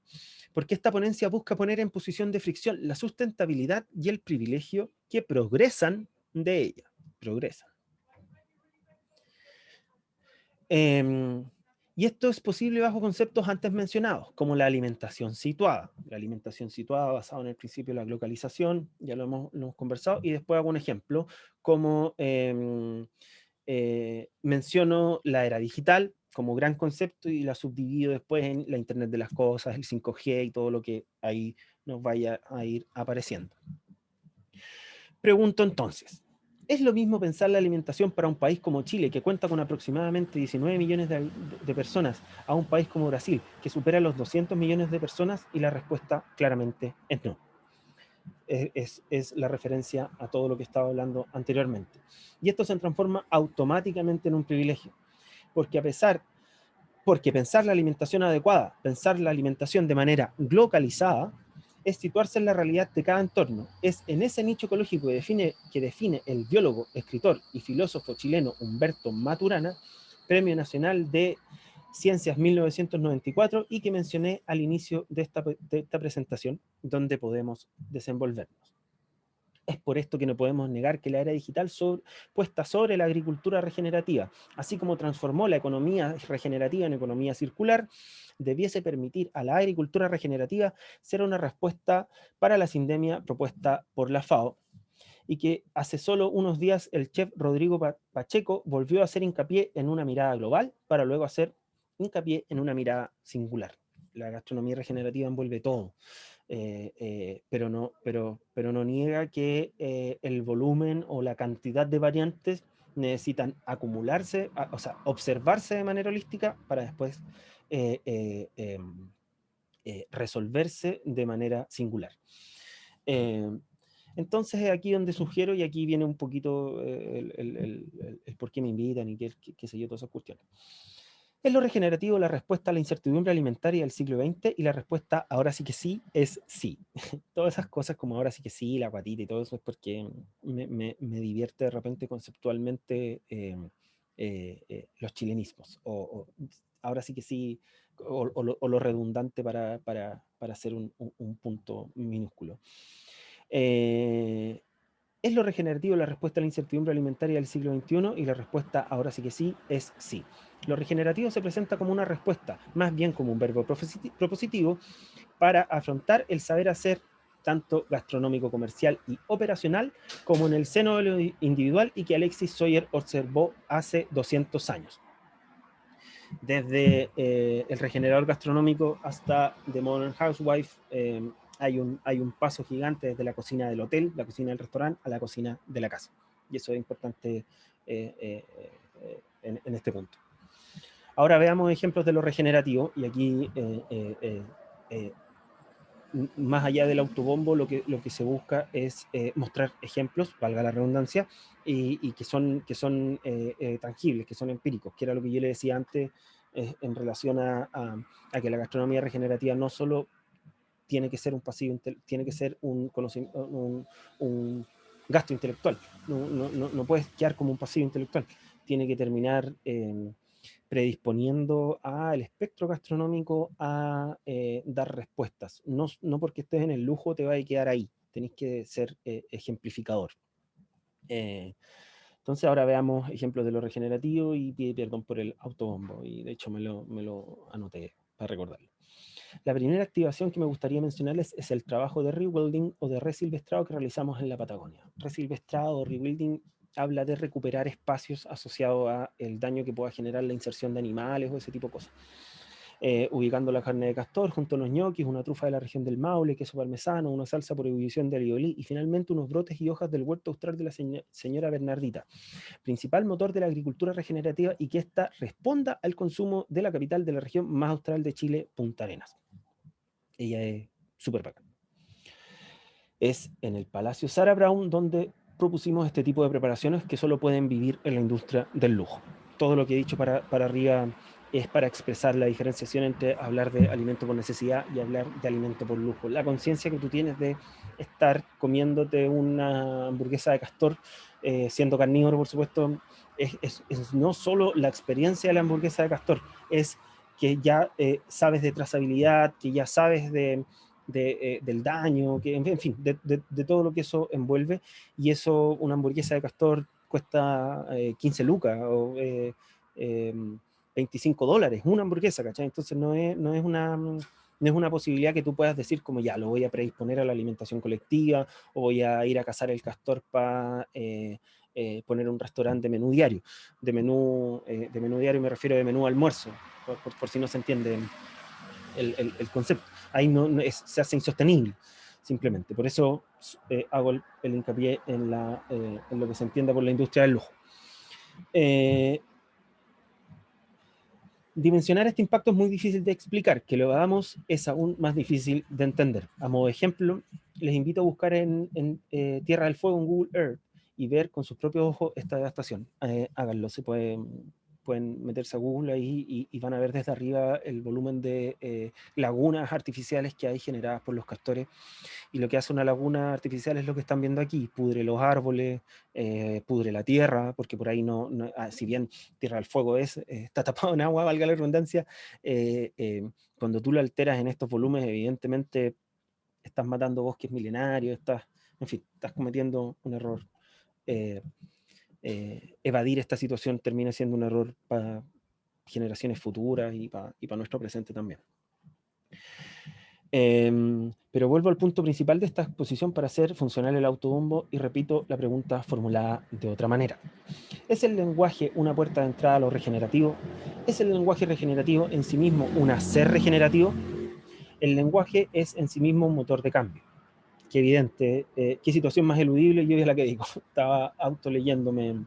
Porque esta ponencia busca poner en posición de fricción la sustentabilidad y el privilegio que progresan de ella. Progresan. Y esto es posible bajo conceptos antes mencionados, como la alimentación situada. La alimentación situada basada en el principio de la localización, ya lo hemos conversado, y después hago un ejemplo, como menciono la era digital como gran concepto y la subdivido después en la Internet de las cosas, el 5G y todo lo que ahí nos vaya a ir apareciendo. Pregunto entonces, ¿es lo mismo pensar la alimentación para un país como Chile, que cuenta con aproximadamente 19 millones de personas, a un país como Brasil, que supera los 200 millones de personas? Y la respuesta claramente es no. Es la referencia a todo lo que estaba hablando anteriormente. Y esto se transforma automáticamente en un privilegio, porque pensar la alimentación adecuada, pensar la alimentación de manera localizada, es situarse en la realidad de cada entorno. Es en ese nicho ecológico que define el biólogo, escritor y filósofo chileno Humberto Maturana, Premio Nacional de Ciencias 1994, y que mencioné al inicio de esta presentación, donde podemos desenvolvernos. Es por esto que no podemos negar que la era digital puesta sobre la agricultura regenerativa, así como transformó la economía regenerativa en economía circular, debiese permitir a la agricultura regenerativa ser una respuesta para la sindemia propuesta por la FAO, y que hace solo unos días el chef Rodrigo Pacheco volvió a hacer hincapié en una mirada global para luego hacer hincapié en una mirada singular. La gastronomía regenerativa envuelve todo. Pero no niega que el volumen o la cantidad de variantes necesitan acumularse, o sea, observarse de manera holística para después eh, eh, eh, resolverse de manera singular. Eh, entonces es aquí donde sugiero, y aquí viene un poquito el por qué me invitan y qué sé yo, todas esas cuestiones. Es lo regenerativo la respuesta a la incertidumbre alimentaria del siglo XX, y la respuesta ahora sí que sí es sí. Todas esas cosas como ahora sí que sí, la guatita y todo eso es porque me divierte de repente conceptualmente los chilenismos, ahora sí que sí, o lo redundante para hacer un punto minúsculo. ¿Es lo regenerativo la respuesta a la incertidumbre alimentaria del siglo XXI? Y la respuesta, ahora sí que sí, es sí. Lo regenerativo se presenta como una respuesta, más bien como un verbo propositivo, para afrontar el saber hacer, tanto gastronómico, comercial y operacional, como en el seno de lo individual, y que Alexis Soyer observó hace 200 años. Desde el regenerador gastronómico hasta The Modern Housewife, hay un paso gigante desde la cocina del hotel, la cocina del restaurante, a la cocina de la casa. Y eso es importante en este punto. Ahora veamos ejemplos de lo regenerativo, y aquí, más allá del autobombo, lo que se busca es mostrar ejemplos, valga la redundancia, y que son tangibles, que son empíricos, que era lo que yo le decía antes en relación a que la gastronomía regenerativa no solo tiene que ser un pasivo, tiene que ser un gasto intelectual. No puedes quedar como un pasivo intelectual. Tiene que terminar predisponiendo al espectro gastronómico a dar respuestas. No porque estés en el lujo te va a quedar ahí. Tenés que ser ejemplificador. Entonces ahora veamos ejemplos de lo regenerativo, y pide perdón por el autobombo, y de hecho me lo anoté para recordarlo. La primera activación que me gustaría mencionarles es el trabajo de rewilding o de resilvestrado que realizamos en la Patagonia. Resilvestrado o rewilding habla de recuperar espacios asociados a el daño que pueda generar la inserción de animales o ese tipo de cosas. Ubicando la carne de castor junto a los ñoquis, una trufa de la región del Maule, queso parmesano, una salsa por ebullición de aliolí, y finalmente unos brotes y hojas del huerto austral de la señora Bernardita, principal motor de la agricultura regenerativa, y que ésta responda al consumo de la capital de la región más austral de Chile, Punta Arenas. Ella es súper bacán. Es en el Palacio Sarah Brown donde propusimos este tipo de preparaciones que solo pueden vivir en la industria del lujo. Todo lo que he dicho para arriba es para expresar la diferenciación entre hablar de alimento por necesidad y hablar de alimento por lujo. La conciencia que tú tienes de estar comiéndote una hamburguesa de castor, siendo carnívoro, por supuesto, es no solo la experiencia de la hamburguesa de castor, es que ya sabes de trazabilidad, que ya sabes del daño, que, en fin, de todo lo que eso envuelve. Y eso, una hamburguesa de castor cuesta 15 lucas o 25 dólares, una hamburguesa, ¿cachai? Entonces no es una posibilidad que tú puedas decir como ya, lo voy a predisponer a la alimentación colectiva, o voy a ir a cazar el castor para poner un restaurante de menú diario. De menú diario me refiero de menú almuerzo, por si no se entiende el concepto. Ahí se hace insostenible, simplemente. Por eso hago el hincapié en lo que se entienda por la industria del lujo. Dimensionar este impacto es muy difícil de explicar, que lo hagamos es aún más difícil de entender. A modo de ejemplo, les invito a buscar en Tierra del Fuego en Google Earth y ver con sus propios ojos esta devastación. Háganlo, pueden meterse a Google ahí y van a ver desde arriba el volumen de lagunas artificiales que hay generadas por los castores. Y lo que hace una laguna artificial es lo que están viendo aquí: pudre los árboles, pudre la tierra, porque por ahí si bien Tierra del Fuego está tapado en agua, valga la redundancia, cuando tú lo alteras en estos volúmenes, evidentemente estás matando bosques milenarios, estás En fin, estás cometiendo un error. Evadir esta situación termina siendo un error para generaciones futuras y para nuestro presente también. Pero vuelvo al punto principal de esta exposición para hacer funcional el autobombo y repito la pregunta formulada de otra manera. ¿Es el lenguaje una puerta de entrada a lo regenerativo? ¿Es el lenguaje regenerativo en sí mismo un hacer regenerativo? El lenguaje es en sí mismo un motor de cambio. Qué evidente, qué situación más eludible, yo es la que digo, estaba autoleyéndome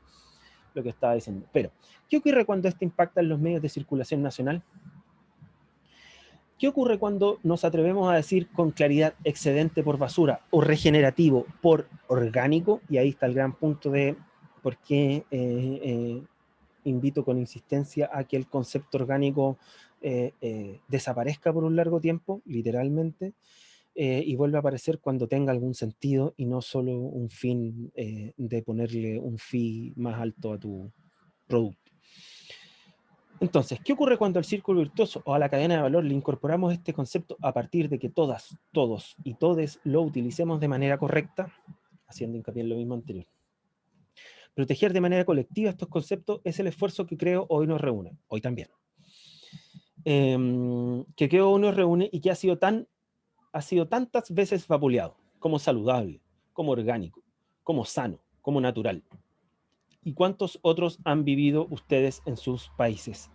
lo que estaba diciendo. Pero, ¿qué ocurre cuando esto impacta en los medios de circulación nacional? ¿Qué ocurre cuando nos atrevemos a decir con claridad excedente por basura o regenerativo por orgánico? Y ahí está el gran punto de por qué invito con insistencia a que el concepto orgánico desaparezca por un largo tiempo, literalmente, y vuelva a aparecer cuando tenga algún sentido y no solo un fin de ponerle un fee más alto a tu producto. Entonces, ¿qué ocurre cuando al círculo virtuoso o a la cadena de valor le incorporamos este concepto a partir de que todas, todos y todes lo utilicemos de manera correcta? Haciendo hincapié en lo mismo anterior. Proteger de manera colectiva estos conceptos es el esfuerzo que creo hoy nos reúne, hoy también. Que creo hoy nos reúne y que ha sido tantas veces vapuleado, como saludable, como orgánico, como sano, como natural. ¿Y cuántos otros han vivido ustedes en sus países?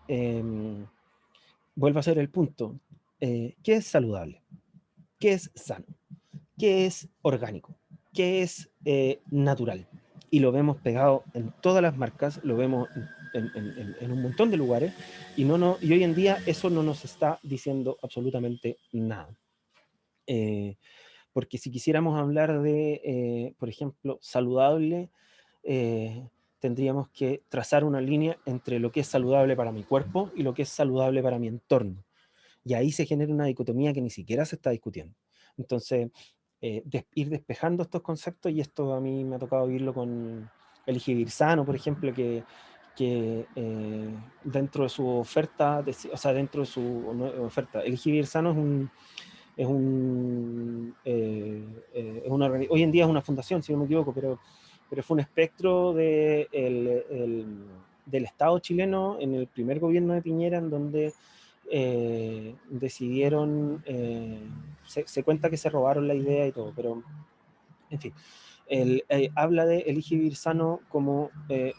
Vuelvo a hacer el punto. ¿Qué es saludable? ¿Qué es sano? ¿Qué es orgánico? ¿Qué es natural? Y lo vemos pegado en todas las marcas, lo vemos en un montón de lugares, y hoy en día eso no nos está diciendo absolutamente nada. Porque si quisiéramos hablar de, por ejemplo, saludable, tendríamos que trazar una línea entre lo que es saludable para mi cuerpo y lo que es saludable para mi entorno. Y ahí se genera una dicotomía que ni siquiera se está discutiendo. Entonces, ir despejando estos conceptos, y esto a mí me ha tocado vivirlo con Elige Vivir Sano, por ejemplo, que dentro de su oferta, o sea, dentro de su oferta, Elige Vivir Sano es una hoy en día es una fundación, si no me equivoco, pero fue un espectro del Estado chileno en el primer gobierno de Piñera, en donde decidieron, se cuenta que se robaron la idea y todo, pero en fin, habla de Elige Vivir Sano como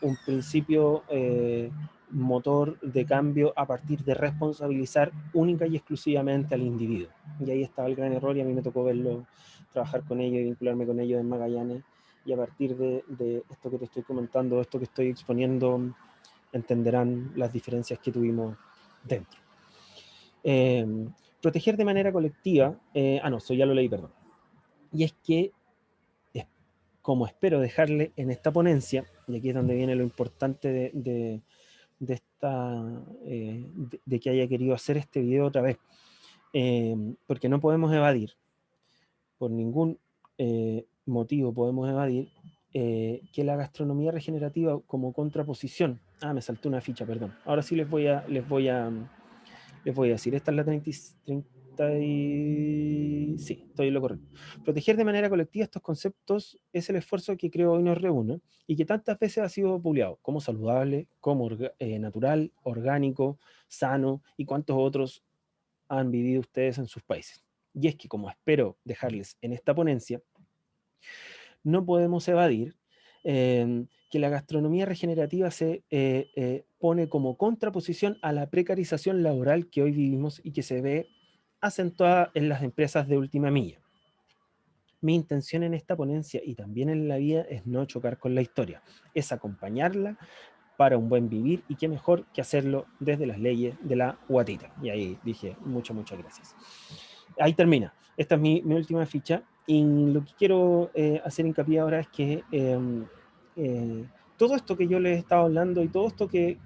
un principio motor de cambio a partir de responsabilizar única y exclusivamente al individuo. Y ahí estaba el gran error, y a mí me tocó verlo, trabajar con ellos y vincularme con ellos en Magallanes, y a partir de esto que te estoy comentando, esto que estoy exponiendo, entenderán las diferencias que tuvimos dentro. Proteger de manera colectiva, no, eso ya lo leí, perdón. Y es que, como espero dejarle en esta ponencia, y aquí es donde viene lo importante de que haya querido hacer este video otra vez, porque no podemos evadir, por ningún motivo podemos evadir, que la gastronomía regenerativa como contraposición, me saltó una ficha, perdón, ahora sí les voy a decir, esta es la 30 sí, estoy en lo correcto. Proteger de manera colectiva estos conceptos es el esfuerzo que creo hoy nos reúne y que tantas veces ha sido vapuleado, como saludable, como natural, orgánico, sano, y cuántos otros han vivido ustedes en sus países. Y es que, como espero dejarles en esta ponencia, no podemos evadir que la gastronomía regenerativa se pone como contraposición a la precarización laboral que hoy vivimos y que se ve acentuada en las empresas de última milla. Mi intención en esta ponencia y también en la vida es no chocar con la historia, es acompañarla para un buen vivir, y qué mejor que hacerlo desde las leyes de la guatita. Y ahí dije muchas gracias. Ahí termina. Esta es mi última ficha, y lo que quiero hacer hincapié ahora es que todo esto que yo les estaba hablando y todo esto que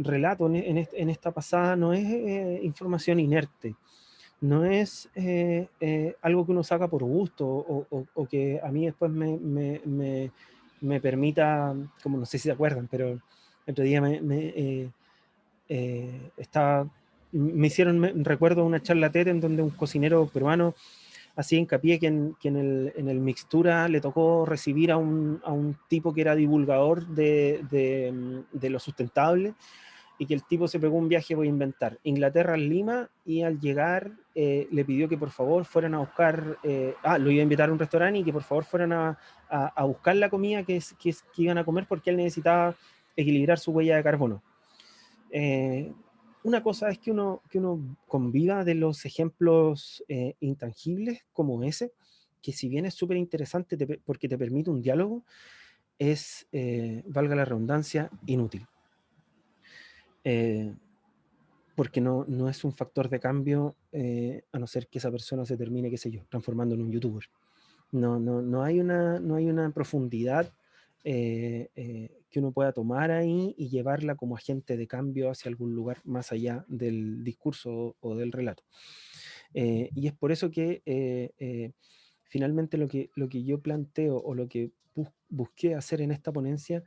relato en esta pasada no es información inerte, no es algo que uno saca por gusto o que a mí después me permita, como no sé si se acuerdan, pero el otro día estaba recuerdo una charla TED en donde un cocinero peruano hacía hincapié que en el Mixtura le tocó recibir a un tipo que era divulgador de lo sustentable, y que el tipo se pegó un viaje, voy a inventar, Inglaterra en Lima, y al llegar le pidió que por favor fueran a buscar, lo iba a invitar a un restaurante y que por favor fueran a buscar la comida que iban a comer, porque él necesitaba equilibrar su huella de carbono. Eh, una cosa es que uno conviva de los ejemplos intangibles como ese, que si bien es súper interesante porque te permite un diálogo, es, valga la redundancia, inútil. Eh, porque no es un factor de cambio, a no ser que esa persona se termine, qué sé yo, transformando en un youtuber. No hay una profundidad que uno pueda tomar ahí y llevarla como agente de cambio hacia algún lugar más allá del discurso o del relato. Y es por eso que finalmente lo que yo planteo o lo que busqué hacer en esta ponencia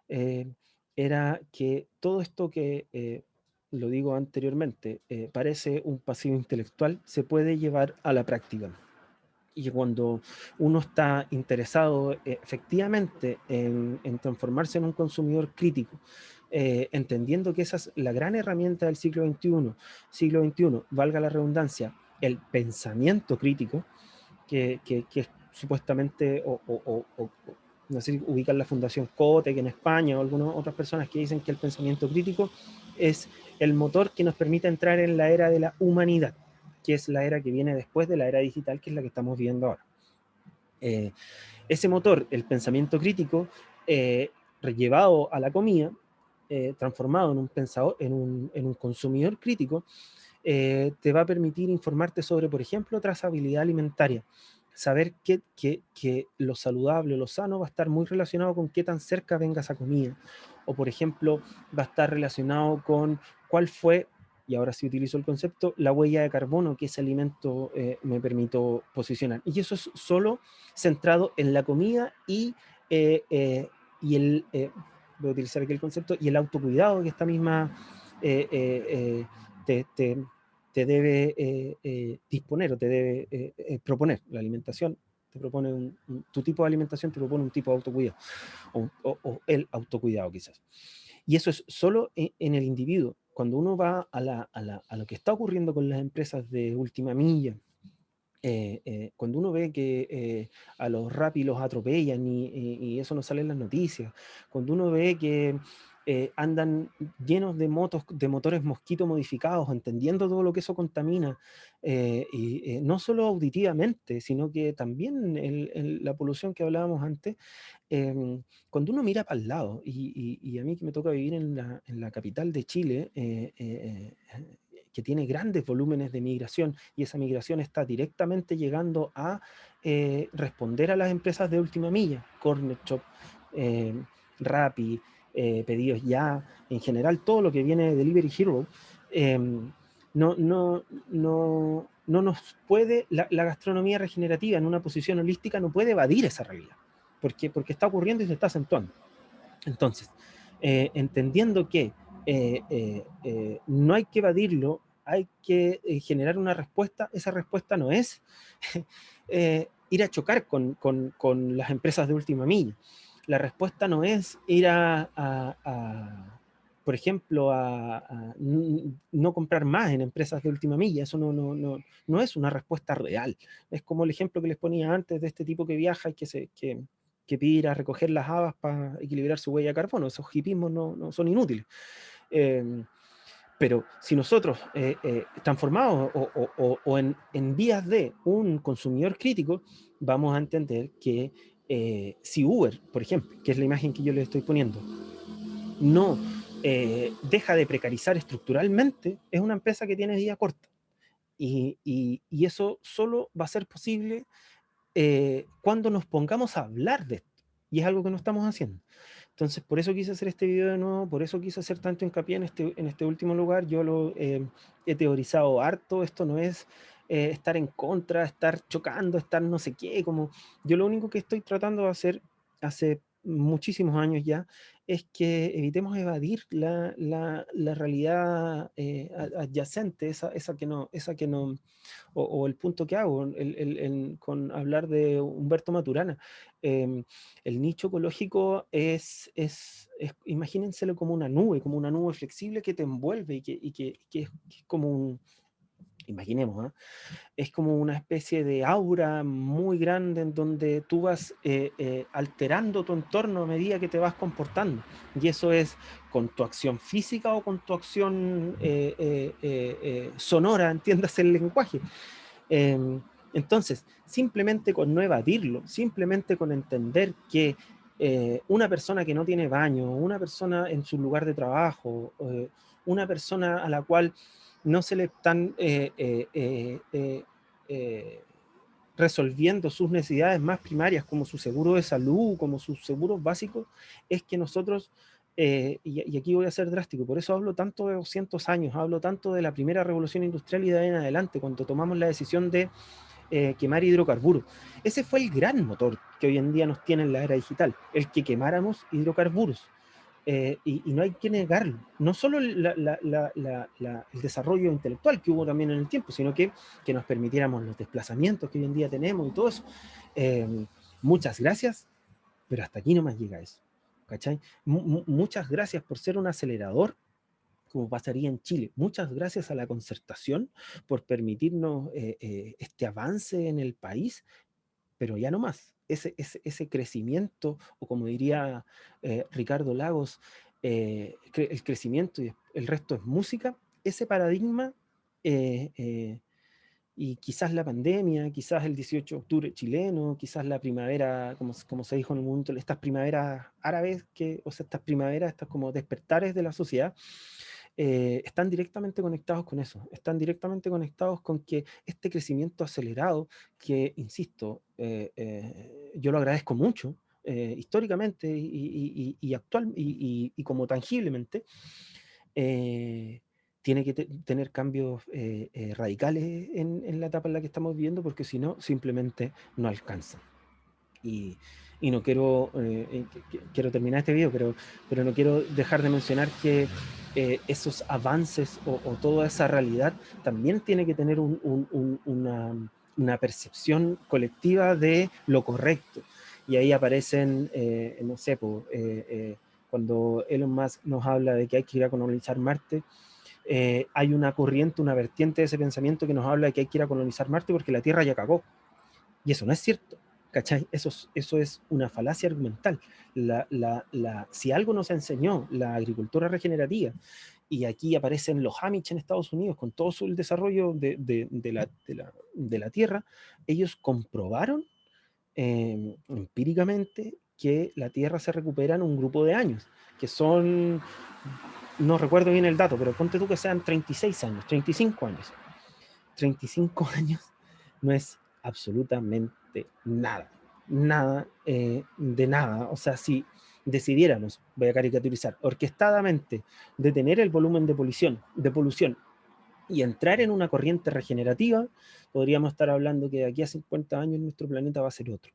eh, era que todo esto que, lo digo anteriormente, parece un pasivo intelectual, se puede llevar a la práctica. Y que cuando uno está interesado efectivamente en transformarse en un consumidor crítico, entendiendo que esa es la gran herramienta del siglo XXI, valga la redundancia, el pensamiento crítico, que es supuestamente, no sé si ubican la Fundación Cotec en España o algunas otras personas que dicen que el pensamiento crítico es el motor que nos permite entrar en la era de la humanidad, que es la era que viene después de la era digital, que es la que estamos viviendo ahora. Ese motor, el pensamiento crítico, llevado a la comida, transformado en un pensador, en un consumidor crítico, te va a permitir informarte sobre, por ejemplo, trazabilidad alimentaria. Saber que lo saludable, lo sano va a estar muy relacionado con qué tan cerca venga esa comida. O, por ejemplo, va a estar relacionado con cuál fue, y ahora sí utilizo el concepto, la huella de carbono que ese alimento me permitió posicionar. Y eso es solo centrado en la comida eh, eh, y voy a utilizar aquí el concepto, y el autocuidado que esta misma eh, eh, eh, te, te, te debe disponer o te debe proponer. La alimentación te propone tu tipo de alimentación te propone un tipo de autocuidado, o el autocuidado quizás. Y eso es solo en el individuo. Cuando uno va a lo que está ocurriendo con las empresas de última milla, cuando uno ve que a los Rappi los atropellan y eso no sale en las noticias, cuando uno ve que andan llenos de motores mosquito modificados, entendiendo todo lo que eso contamina, no solo auditivamente, sino que también la polución que hablábamos antes, cuando uno mira para el lado, y a mí que me toca vivir en la capital de Chile, que tiene grandes volúmenes de migración, y esa migración está directamente llegando a responder a las empresas de última milla, Corner Shop, eh, Rappi, Pedidos Ya, en general todo lo que viene de Delivery Hero, eh, no nos puede, la gastronomía regenerativa en una posición holística no puede evadir esa realidad, porque está ocurriendo y se está acentuando. Entonces, entendiendo que no hay que evadirlo, hay que generar una respuesta. Esa respuesta no es ir a chocar con las empresas de última milla. La respuesta no es ir por ejemplo, no comprar más en empresas de última milla. Eso no es una respuesta real. Es como el ejemplo que les ponía antes de este tipo que viaja y que pide ir a recoger las habas para equilibrar su huella de carbono. Esos hipismos no son inútiles. Eh, pero si nosotros, transformados o en vías de un consumidor crítico, vamos a entender que si Uber, por ejemplo, que es la imagen que yo les estoy poniendo, no deja de precarizar estructuralmente, es una empresa que tiene vida corta. Y eso solo va a ser posible cuando nos pongamos a hablar de esto. Y es algo que no estamos haciendo. Entonces, por eso quise hacer este video de nuevo, por eso quise hacer tanto hincapié en este último lugar. Yo lo he teorizado harto, esto no es estar en contra, estar chocando, estar no sé qué, como yo lo único que estoy tratando de hacer hace muchísimos años ya, es que evitemos evadir la realidad adyacente, esa que no, o el punto que hago con hablar de Humberto Maturana. El nicho ecológico imagínenselo como una nube flexible que te envuelve que es como imaginemos, ¿ah? Es como una especie de aura muy grande en donde tú vas alterando tu entorno a medida que te vas comportando. Y eso es con tu acción física o con tu acción sonora, entiendas el lenguaje. Eh, entonces, simplemente con no evadirlo, simplemente con entender que una persona que no tiene baño, una persona en su lugar de trabajo, una persona a la cual no se le están resolviendo sus necesidades más primarias, como su seguro de salud, como sus seguros básicos, es que nosotros, y aquí voy a ser drástico, por eso hablo tanto de 200 años, hablo tanto de la primera revolución industrial y de ahí en adelante, cuando tomamos la decisión de quemar hidrocarburos. Ese fue el gran motor que hoy en día nos tiene en la era digital, el que quemáramos hidrocarburos. Y no hay que negarlo. No solo el desarrollo intelectual que hubo también en el tiempo, sino que nos permitiéramos los desplazamientos que hoy en día tenemos y todo eso. Eh, Muchas gracias, pero hasta aquí no más llega eso. ¿Cachai? Muchas gracias por ser un acelerador como pasaría en Chile. Muchas gracias a la concertación por permitirnos este avance en el país, pero ya no más. Ese crecimiento, o como diría Ricardo Lagos, el crecimiento y el resto es música, ese paradigma, eh, eh, y quizás la pandemia, quizás el 18 de octubre chileno, quizás la primavera, como se dijo en el momento, estas primaveras árabes, o sea, estas primaveras, estas como despertares de la sociedad, están directamente conectados con eso, están directamente conectados con que este crecimiento acelerado, que, insisto, yo lo agradezco mucho, históricamente y actual y como tangiblemente, eh, tiene que tener cambios radicales en la etapa en la que estamos viviendo, porque si no, simplemente no alcanzan. Y, y no quiero, quiero terminar este video, pero no quiero dejar de mencionar que esos avances o toda esa realidad también tiene que tener una percepción colectiva de lo correcto. Y ahí aparecen, no sé, cuando Elon Musk nos habla de que hay que ir a colonizar Marte, hay una corriente, una vertiente de ese pensamiento que nos habla de que hay que ir a colonizar Marte porque la Tierra ya cagó. Y eso no es cierto. ¿Cachai? Eso es una falacia argumental. Si algo nos enseñó la agricultura regenerativa, y aquí aparecen los Amish en Estados Unidos con todo el desarrollo de la tierra, ellos comprobaron empíricamente que la tierra se recupera en un grupo de años, que son, no recuerdo bien el dato, pero ponte tú que sean 36 años, 35 años. 35 años no es absolutamente nada, nada de nada. O sea, si decidiéramos, voy a caricaturizar, orquestadamente detener el volumen de polución y entrar en una corriente regenerativa, podríamos estar hablando que de aquí a 50 años nuestro planeta va a ser otro.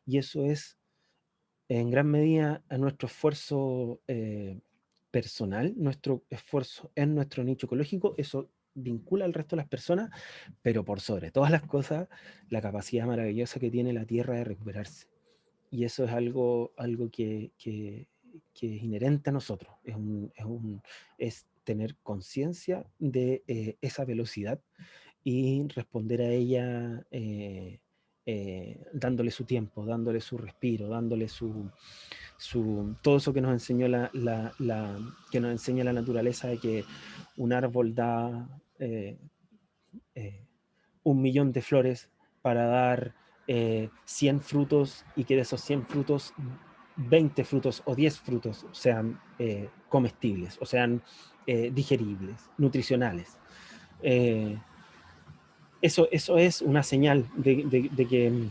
Y eso es en gran medida a nuestro esfuerzo personal, nuestro esfuerzo en nuestro nicho ecológico, eso vincula al resto de las personas, pero por sobre todas las cosas, la capacidad maravillosa que tiene la Tierra de recuperarse. Y eso es algo que es inherente a nosotros, es tener conciencia de esa velocidad y responder a ella dándole su tiempo, dándole su respiro, dándole todo eso que nos enseñó que nos enseña la naturaleza de que un árbol da eh, 1 millón de flores para dar 100 frutos y que de esos 100 frutos 20 frutos o 10 frutos sean comestibles, o sean digeribles, nutricionales. Eh, eso es una señal de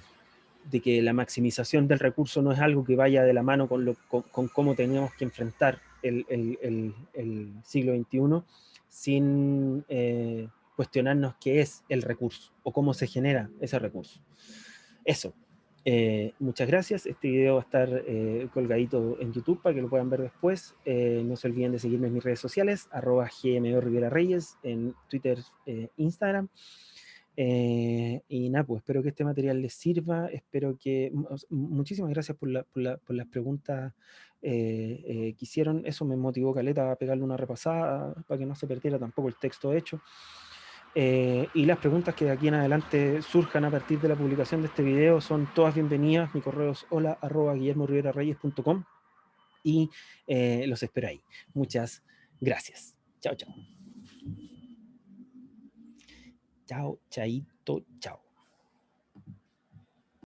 que la maximización del recurso no es algo que vaya de la mano con cómo tenemos que enfrentar el siglo XXI sin cuestionarnos qué es el recurso o cómo se genera ese recurso. Eso. Muchas gracias. Este video va a estar colgadito en YouTube para que lo puedan ver después. No se olviden de seguirme en mis redes sociales, @GMO Rivera Reyes, en Twitter, Instagram. Y nada, pues espero que este material les sirva. Espero que... Muchísimas gracias por las preguntas que hicieron. Eso me motivó caleta a pegarle una repasada para que no se perdiera tampoco el texto hecho. Y las preguntas que de aquí en adelante surjan a partir de la publicación de este video son todas bienvenidas. Mi correo es hola@guillermoriverareyes.com y los espero ahí. Muchas gracias. Chao, chao. Chao, chaito, chao.